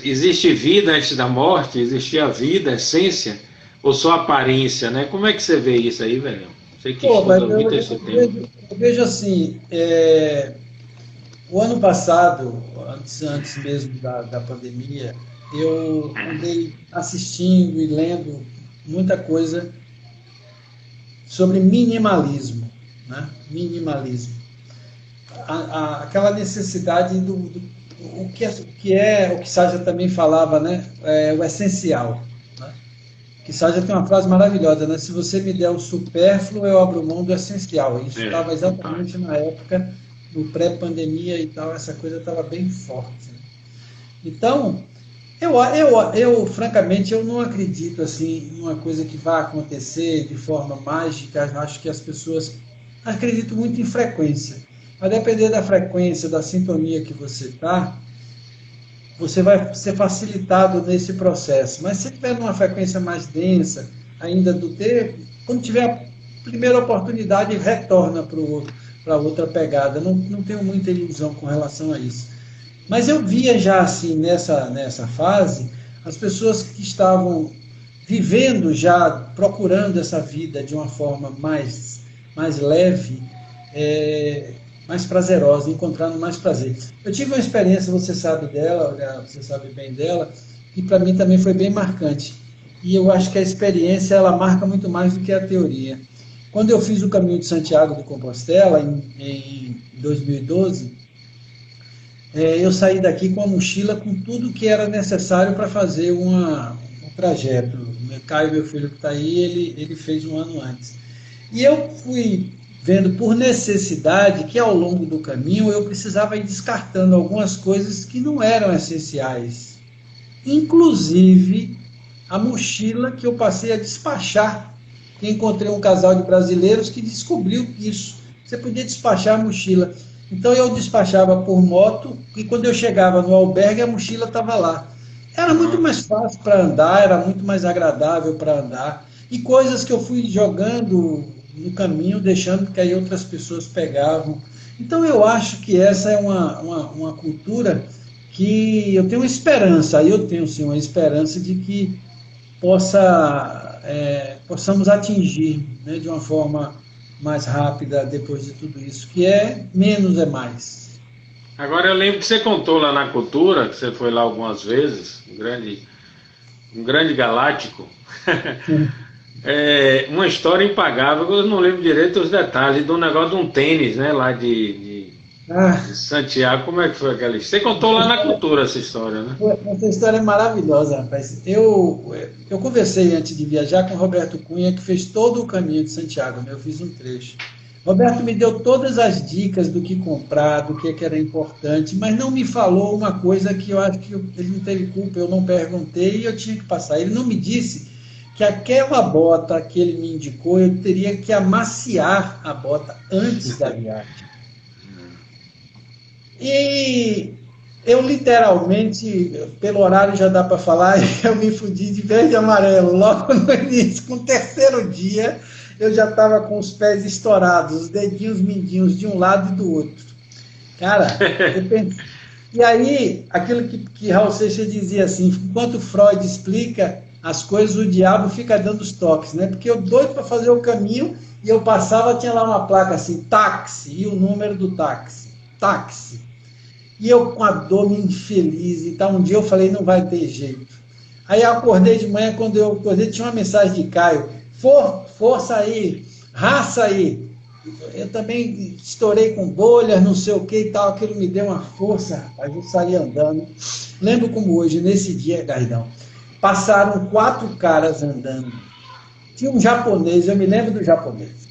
Existe vida antes da morte? Existia vida, essência? Ou só aparência, né? Como é que você vê isso aí, velho? Você que Pô, mas estuda muito esse tema. eu vejo assim, o ano passado, antes mesmo da pandemia, eu andei assistindo e lendo muita coisa sobre minimalismo, né? Minimalismo. Aquela necessidade o que Saja também falava, né? O essencial, né? Que Saja tem uma frase maravilhosa, né? Se você me der o supérfluo, eu abro mão do essencial. Isso estava exatamente Fantástico. na época do pré-pandemia e tal, essa coisa estava bem forte, né? Então, francamente, eu não acredito assim em uma coisa que vai acontecer de forma mágica. Acho que as pessoas acreditam muito em frequência. A depender da frequência, da sintonia que você está, você vai ser facilitado nesse processo. Mas se tiver numa frequência mais densa, ainda do tempo, quando tiver a primeira oportunidade, retorna para outra pegada. Não tenho muita ilusão com relação a isso. Mas eu via já assim, nessa fase, as pessoas que estavam vivendo já, procurando essa vida de uma forma mais leve, mais prazerosa, encontrando mais prazer. Eu tive uma experiência, você sabe dela, você sabe bem dela, e para mim também foi bem marcante. E eu acho que a experiência, ela marca muito mais do que a teoria. Quando eu fiz o Caminho de Santiago de Compostela, em 2012, eu saí daqui com a mochila com tudo que era necessário para fazer um trajeto. O Caio, meu filho que está aí, ele fez um ano antes. E eu fui vendo por necessidade que ao longo do caminho eu precisava ir descartando algumas coisas que não eram essenciais. Inclusive a mochila que eu passei a despachar. Encontrei um casal de brasileiros que descobriu isso. Você podia despachar a mochila. Então eu despachava por moto e quando eu chegava no albergue a mochila estava lá. Era muito mais fácil para andar, era muito mais agradável para andar. E coisas que eu fui jogando no caminho, deixando que aí outras pessoas pegavam. Então eu acho que essa é uma cultura que eu tenho esperança, aí eu tenho sim uma esperança de que possamos atingir, né, de uma forma mais rápida depois de tudo isso, que é menos é mais. Agora eu lembro que você contou lá na cultura, que você foi lá algumas vezes, um grande galáctico. Uma história impagável, eu não lembro direito os detalhes do negócio de um tênis, né, lá de Ah, Santiago. Como é que foi aquela história? Você contou lá na cultura essa história, né? essa história é maravilhosa, rapaz. Eu conversei antes de viajar com o Roberto Cunha, que fez todo o caminho de Santiago, né? Eu fiz um trecho. Roberto me deu todas as dicas do que comprar, do que era importante, mas não me falou uma coisa que eu acho que ele não teve culpa, eu não perguntei e eu tinha que passar. Ele não me disse que aquela bota que ele me indicou, eu teria que amaciar a bota antes da viagem. E eu literalmente, pelo horário já dá para falar, eu me fudi de verde e amarelo. Logo no início, com o terceiro dia, eu já estava com os pés estourados, os dedinhos mindinhos de um lado e do outro. Cara, eu pensei. E aí, aquilo que Raul Seixas dizia assim, enquanto Freud explica as coisas, o diabo fica dando os toques, né? Porque eu doido para fazer o caminho e eu passava, tinha lá uma placa assim, táxi, e o número do táxi, táxi. E eu com a dor me infeliz, então um dia eu falei, não vai ter jeito. Aí eu acordei de manhã, quando eu acordei, tinha uma mensagem de Caio, força aí, raça aí. Eu também estourei com bolhas, não sei o que e tal, aquilo me deu uma força, rapaz, eu saí andando. Lembro como hoje, nesse dia, Gardão, passaram 4 caras andando. Tinha um japonês, eu me lembro do japonês.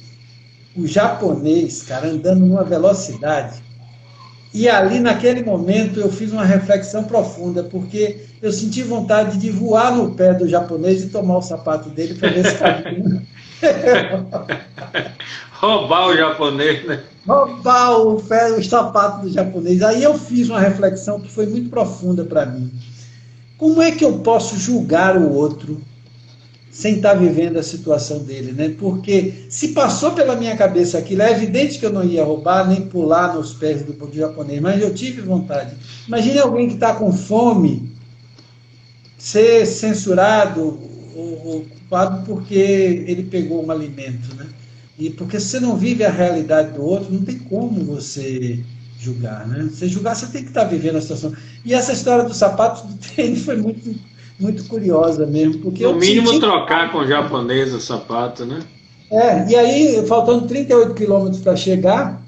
O japonês, cara, andando numa velocidade. E ali, naquele momento, eu fiz uma reflexão profunda, porque eu senti vontade de voar no pé do japonês e tomar o sapato dele para ver se cabia. Roubar o japonês, né? Roubar o sapato do japonês. Aí eu fiz uma reflexão que foi muito profunda para mim. Como é que eu posso julgar o outro sem estar vivendo a situação dele, né? Porque se passou pela minha cabeça aquilo, é evidente que eu não ia roubar, nem pular nos pés do japonês, mas eu tive vontade. Imagine alguém que está com fome, ser censurado ou culpado porque ele pegou um alimento, né? E porque se você não vive a realidade do outro, não tem como você julgar, né? Você julgar, você tem que estar vivendo a situação. E essa história dos sapatos do tênis foi muito curiosa mesmo, porque no mínimo trocar com o japonês o sapato, né? E aí, faltando 38 quilômetros para chegar,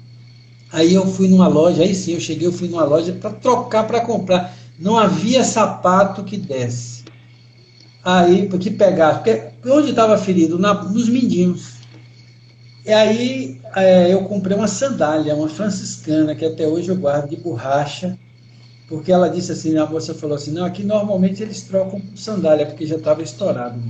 aí eu fui numa loja, aí sim, eu fui numa loja para trocar, para comprar. Não havia sapato que desse. Aí, que pegasse, porque onde estava ferido? Nos mindinhos. E aí eu comprei uma sandália, uma franciscana, que até hoje eu guardo de borracha, porque ela disse assim, a moça falou assim, não, aqui normalmente eles trocam por sandália, porque já estava estourado.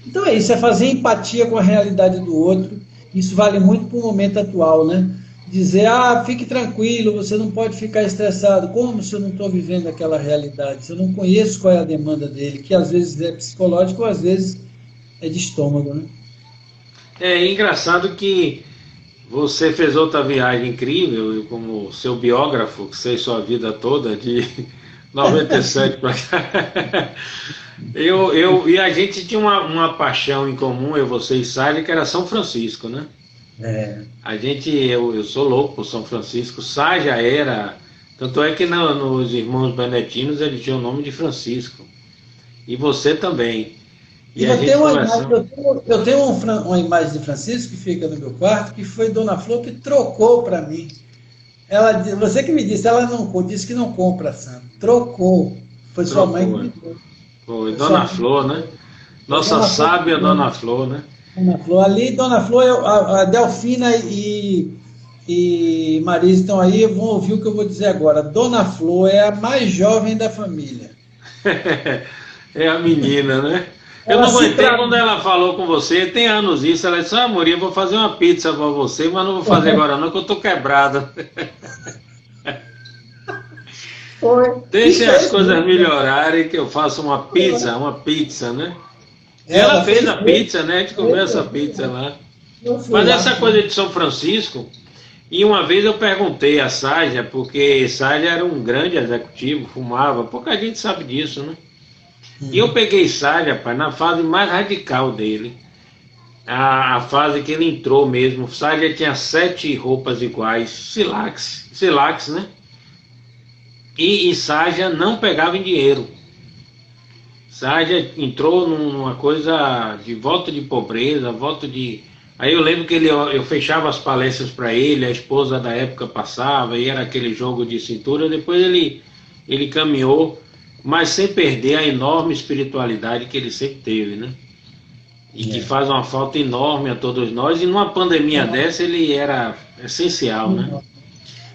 Então é isso, é fazer empatia com a realidade do outro, isso vale muito para o momento atual, né? Dizer, fique tranquilo, você não pode ficar estressado, como se eu não estou vivendo aquela realidade, se eu não conheço qual é a demanda dele, que às vezes é psicológico, ou às vezes é de estômago, né? É engraçado que você fez outra viagem incrível, eu, como seu biógrafo, que sei sua vida toda, de 97 para cá. E a gente tinha uma paixão em comum, você e Sália, que era São Francisco, né? Eu sou louco por São Francisco, Sá já era. Tanto é que nos Irmãos Beneditinos ele tinha o nome de Francisco. E você também. E eu tenho uma imagem de Francisco que fica no meu quarto, que foi Dona Flor que trocou para mim. Você que me disse, ela não disse que não compra santo. Trocou. Foi sua mãe que me deu. Foi Dona Flor, né? Nossa sábia Dona Flor, né? Dona Flor. Ali, Dona Flor, a Delfina e Marisa estão aí, vão ouvir o que eu vou dizer agora. Dona Flor é a mais jovem da família. É a menina, né? Eu não aguentei quando ela falou com você, tem anos isso, ela disse, Amorim, eu vou fazer uma pizza para você, mas não vou fazer agora não, que eu tô quebrada. Deixem as coisas melhorarem que eu faço uma pizza, né? Ela fez a pizza, né? A gente comeu essa pizza lá. Mas essa coisa de São Francisco, e uma vez eu perguntei a Ságia, porque Ságia era um grande executivo, fumava, pouca gente sabe disso, né? E eu peguei Sália, rapaz, na fase mais radical dele. A fase que ele entrou mesmo. Sália tinha 7 roupas iguais, silax, né? E Sália não pegava em dinheiro. Sália entrou numa coisa de voto de pobreza, voto de... Aí eu lembro que eu fechava as palestras para ele, a esposa da época passava, e era aquele jogo de cintura. Depois ele caminhou, mas sem perder a enorme espiritualidade que ele sempre teve, né? E que faz uma falta enorme a todos nós, e numa pandemia dessa ele era essencial, né?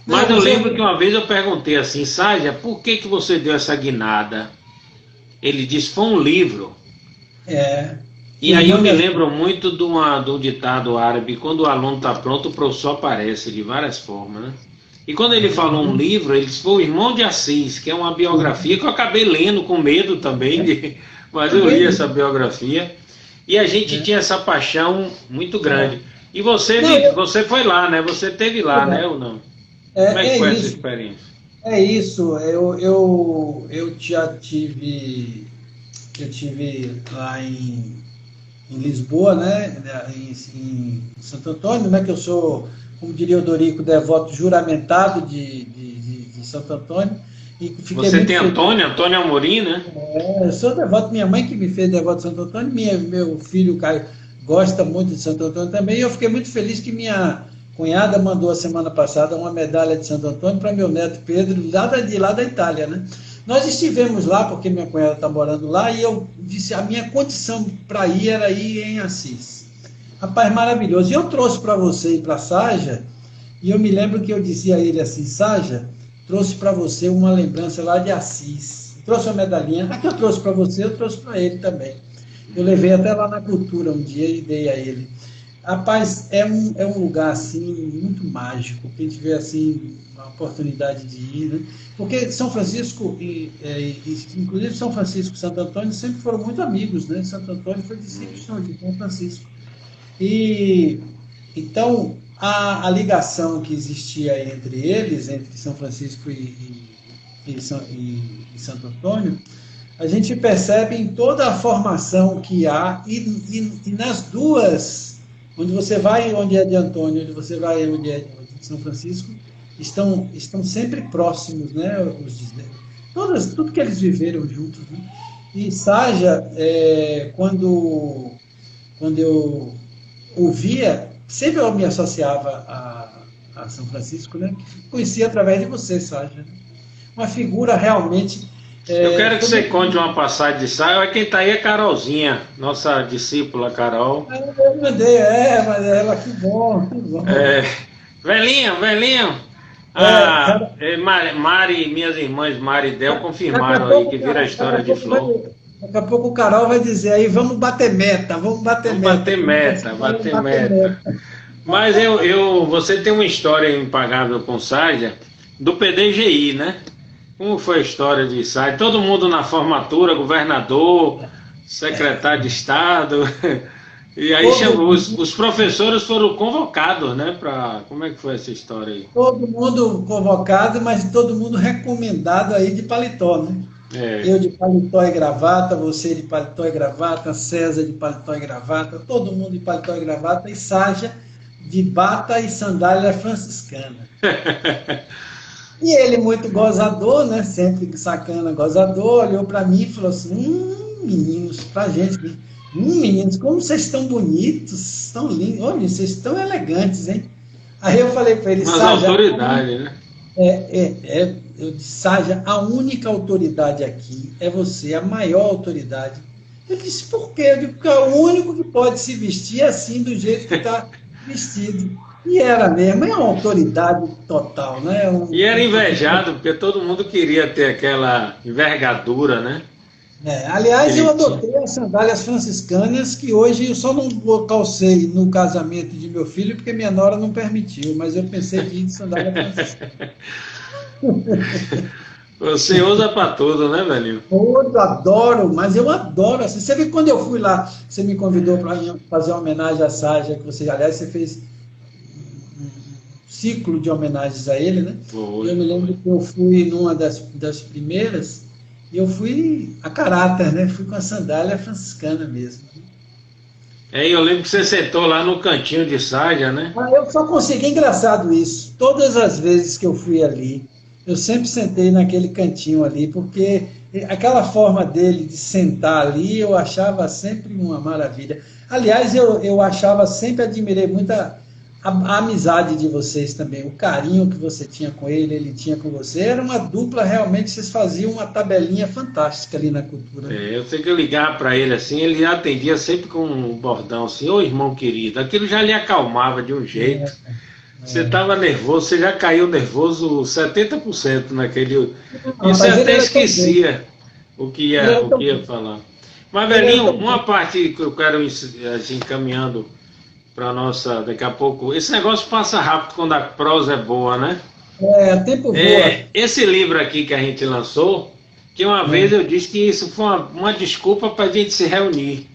Mas eu lembro que uma vez eu perguntei assim, Ságia, por que você deu essa guinada? Ele disse, foi um livro. E aí eu me lembro muito de um ditado árabe, quando o aluno está pronto, o professor aparece de várias formas, né? E quando ele falou um livro, ele disse, foi o Irmão de Assis, que é uma biografia que eu acabei lendo com medo também, mas eu li essa biografia, e a gente tinha essa paixão muito grande. E você foi lá, né? Você esteve lá, né, ou não? Como é que foi essa experiência? É isso, eu já tive lá em Lisboa, né, em Santo Antônio, né, que eu sou, como diria o Dorico, devoto juramentado de Santo Antônio. E você tem Antônio Amorim, né? Eu sou devoto, minha mãe que me fez devoto de Santo Antônio, meu filho Caio gosta muito de Santo Antônio também, e eu fiquei muito feliz que minha cunhada mandou a semana passada uma medalha de Santo Antônio para meu neto Pedro, lá da Itália, né? Nós estivemos lá, porque minha cunhada está morando lá, e eu disse, a minha condição para ir era ir em Assis. Rapaz, maravilhoso. E eu trouxe para você e para a Ságia, e eu me lembro que eu dizia a ele assim, Ságia, trouxe para você uma lembrança lá de Assis. Trouxe uma medalhinha, a que eu trouxe para você, eu trouxe para ele também. Eu levei até lá na cultura um dia e dei a ele. Rapaz, é um lugar assim muito mágico. Quem tiver assim a oportunidade de ir, né? Porque São Francisco inclusive São Francisco e Santo Antônio sempre foram muito amigos, né? Santo Antônio foi discípulo de São Francisco. E então a ligação que existia entre eles, entre São Francisco e Santo Antônio, a gente percebe em toda a formação que há e nas duas, onde você vai onde é de Antônio, onde você vai onde é de São Francisco, estão sempre próximos, né? Tudo que eles viveram juntos, né? E Saja, quando eu ouvia, sempre eu me associava a São Francisco, né? Que conhecia através de você, Saja. Uma figura realmente... Eu quero que você conte uma passagem de Saja. Quem está aí é Carolzinha, nossa discípula Carol. Eu mandei, mas ela, que bom, que bom. Velhinho. Mari, minhas irmãs Mari e Del confirmaram aí que vira a história de Flor. Daqui a pouco o Carol vai dizer aí, vamos bater meta. Bater meta. Mas você tem uma história impagável com Saja, do PDGI, né? Como foi a história de Saja? Todo mundo na formatura, governador, secretário de Estado, e aí os professores foram convocados, né? Como é que foi essa história aí? Todo mundo convocado, mas todo mundo recomendado aí de paletó, né? Eu de paletó e gravata, você de paletó e gravata, César de paletó e gravata, todo mundo de paletó e gravata, e Saja de bata e sandália franciscana. E ele, muito gozador, né? Sempre sacana, gozador, olhou para mim e falou assim: meninos, pra gente, meninos, como vocês estão bonitos, tão lindos, olha, vocês estão elegantes, hein? Aí eu falei para ele, Saja, autoridade, né? Eu disse, Saja, a única autoridade aqui é você, a maior autoridade. Ele disse, por quê? Eu digo, porque é o único que pode se vestir assim, do jeito que está vestido. E era mesmo, é uma autoridade total, né? E era invejado, porque todo mundo queria ter aquela envergadura, né? Aliás, eu adotei as sandálias franciscanas, que hoje eu só não calcei no casamento de meu filho, porque minha nora não permitiu, mas eu pensei em ir de sandália franciscana. Você usa para tudo, né, velhinho? Eu adoro, mas eu adoro. Assim, você vê que quando eu fui lá, você me convidou para fazer uma homenagem a Saja, que você, aliás, você fez um ciclo de homenagens a ele, né? Eu me lembro que eu fui numa das primeiras, e eu fui a caráter, né? Fui com a sandália franciscana mesmo. Eu lembro que você sentou lá no cantinho de Saja, né? Eu só consegui, engraçado isso, todas as vezes que eu fui ali, eu sempre sentei naquele cantinho ali, porque aquela forma dele de sentar ali, eu achava sempre uma maravilha. Aliás, eu achava, sempre admirei muito a amizade de vocês também, o carinho que você tinha com ele tinha com você. Era uma dupla, realmente, vocês faziam uma tabelinha fantástica ali na cultura. Eu sei que eu ligava para ele assim, ele atendia sempre com um bordão assim, ô irmão querido, aquilo já lhe acalmava de um jeito. Você estava nervoso, você já caiu nervoso 70% naquele. E você até esquecia o que ia falar. Mas, velhinho, uma parte que eu quero assim, encaminhando para nossa, daqui a pouco. Esse negócio passa rápido quando a prosa é boa, né? Tempo voa. Esse livro aqui que a gente lançou, que uma vez eu disse que isso foi uma desculpa para a gente se reunir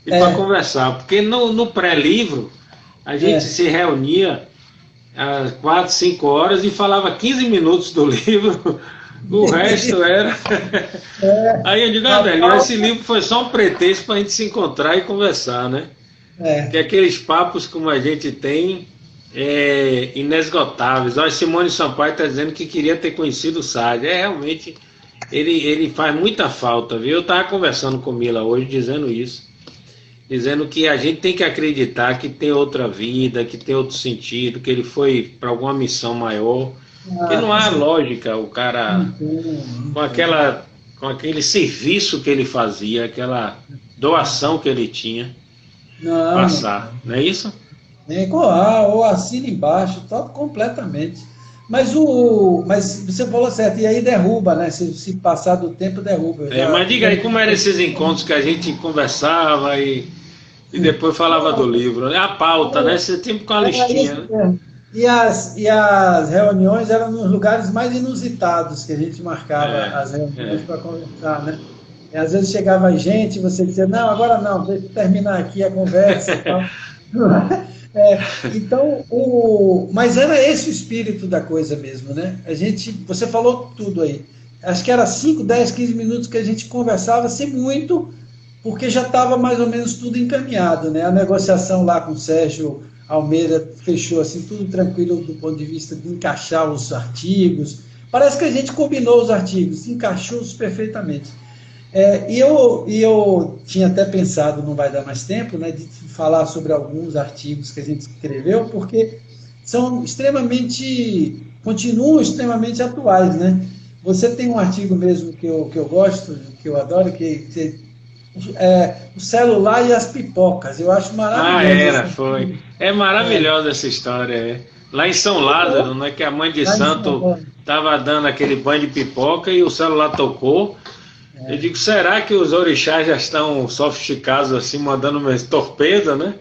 e para conversar. Porque no pré-livro, a gente se reunia às 4, 5 horas e falava 15 minutos do livro, o resto era... Aí eu digo, velho, esse livro foi só um pretexto para a gente se encontrar e conversar, né? Que aqueles papos como a gente tem inesgotáveis. Olha, Simone Sampaio está dizendo que queria ter conhecido o Saja. Realmente, ele faz muita falta, viu? Eu estava conversando com Mila hoje, dizendo isso. Dizendo que a gente tem que acreditar que tem outra vida, que tem outro sentido, que ele foi para alguma missão maior. Que não há lógica o cara com aquele serviço que ele fazia, aquela doação que ele tinha, passar. Não é isso? Ou assina embaixo, completamente. Mas você falou certo, e aí derruba, né? Se passar do tempo, derruba. Mas diga aí, como eram esses encontros que a gente conversava e E depois falava do livro, né? A pauta, né? Você tinha com a Era listinha, isso né? mesmo. E as reuniões eram nos lugares mais inusitados que a gente marcava É, as reuniões é. para conversar, né? E às vezes chegava gente, você dizia, não, agora não, deixa eu terminar aqui a conversa e tal. Então, mas era esse o espírito da coisa mesmo, né? Você falou tudo aí. Acho que era 5, 10, 15 minutos que a gente conversava, sem muito, porque já estava mais ou menos tudo encaminhado, né? A negociação lá com o Sérgio Almeida fechou assim, tudo tranquilo do ponto de vista de encaixar os artigos. Parece que a gente combinou os artigos, encaixou-os perfeitamente. E eu tinha até pensado, não vai dar mais tempo, né, de falar sobre alguns artigos que a gente escreveu, porque continuam extremamente atuais, né? Você tem um artigo mesmo que eu gosto, que eu adoro, o celular e as pipocas. Eu acho Ah, maravilhoso esse era, foi. artigo. É maravilhosa essa história, é. Lá em São Lázaro, né, que a mãe de Lá em santo São estava dando aquele banho de pipoca e o celular tocou. Eu digo, será que os orixás já estão sofisticados assim, mandando umas torpedas, né?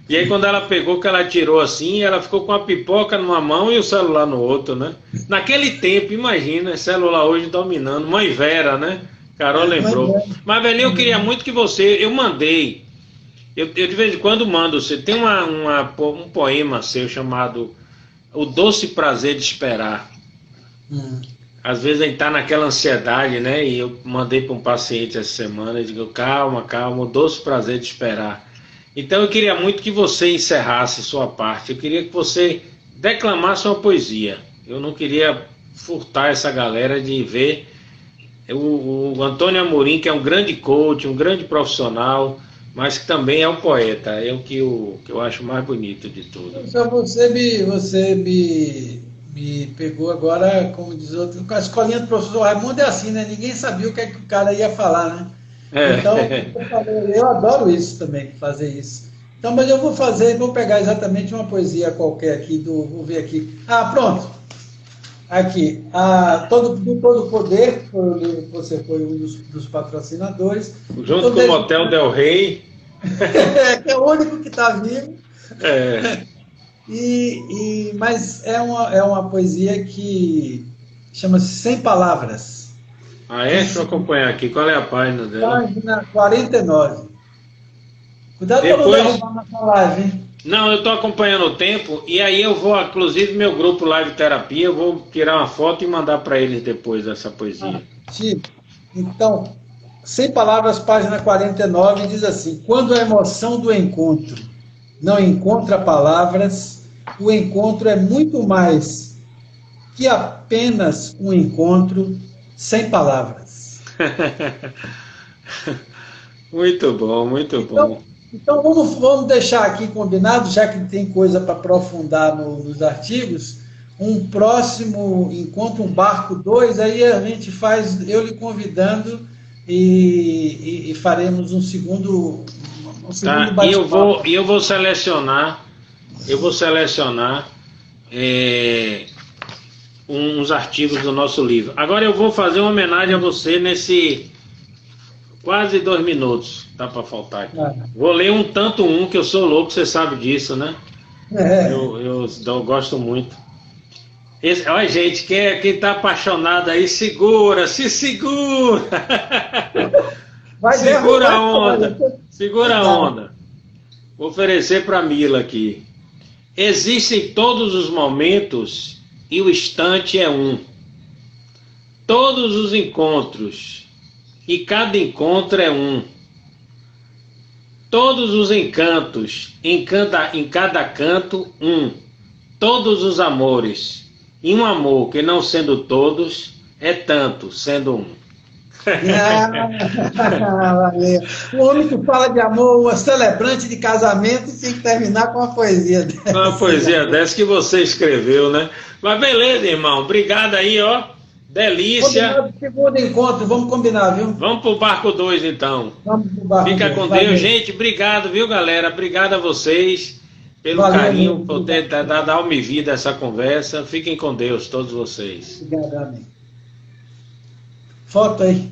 E aí quando ela pegou, que ela tirou assim, ela ficou com a pipoca numa mão e o celular no outro, né? Naquele tempo, imagina, celular hoje dominando. Mãe Vera, né? Carol lembrou. Mas, velho, eu queria muito que eu mandei, eu de vez em quando mando, você tem um poema seu chamado O Doce Prazer de Esperar. Às vezes a gente tá naquela ansiedade, né? E eu mandei para um paciente essa semana, e digo, calma, calma, o doce prazer de esperar. Então eu queria muito que você encerrasse sua parte. Eu queria que você declamasse uma poesia. Eu não queria furtar essa galera de ver o Antônio Amorim, que é um grande coach, um grande profissional, mas que também é um poeta. É o que eu acho mais bonito de tudo. Só você me pegou agora, como diz outro, com a escolinha do professor Raimundo é assim, né? Ninguém sabia o que o cara ia falar, né? Então, É. eu adoro isso também, fazer isso. Então, mas eu vou pegar exatamente uma poesia qualquer aqui, vou ver aqui. Ah, pronto. Aqui, do Todo Poder, foi o livro que você foi um dos patrocinadores. Junto com o Motel Del Rey. Que é o único que está vivo. É. Mas é uma poesia que chama-se Sem Palavras. Ah, é? Deixa eu acompanhar aqui. Qual é a página dela? Página 49. Cuidado para não Depois. derrubar nossa live, hein? Não, eu estou acompanhando o tempo e aí eu vou, inclusive, meu grupo Live Terapia, eu vou tirar uma foto e mandar para eles depois essa poesia. Chico, então, Sem Palavras, página 49, diz assim: quando a emoção do encontro não encontra palavras, o encontro é muito mais que apenas um encontro sem palavras. Muito bom, muito Então, bom. então vamos deixar aqui combinado, já que tem coisa para aprofundar nos artigos, um próximo encontro, um Barco 2, aí a gente faz, eu lhe convidando e faremos um segundo Tá, bate-papo. eu vou selecionar, é, uns artigos do nosso livro. Agora eu vou fazer uma homenagem a você nesse quase 2 minutos, tá para faltar aqui. Vou ler que eu sou louco, você sabe disso, né? Eu gosto muito. Olha, gente, quem tá apaixonado aí, se segura! Segura a onda, segura a onda. Vou oferecer para Mila aqui. Existem todos os momentos e o instante é um. Todos os encontros e cada encontro é um. Todos os encantos, em cada canto, um. Todos os amores, e um amor que não sendo todos, é tanto, sendo um. Valeu. O homem que fala de amor, uma celebrante de casamento, e tem que terminar com uma poesia dessa. Uma poesia dessa que você escreveu, né? Mas beleza, irmão. Obrigado aí, ó. Delícia. Combinado, segundo encontro, vamos combinar, viu? Vamos pro Barco 2, então. Vamos pro Barco 2. Fica com Deus. Gente, obrigado, viu, galera? Obrigado a vocês pelo carinho, por ter dado alma e vida a essa conversa. Fiquem com Deus, todos vocês. Obrigado, amém. Foto aí.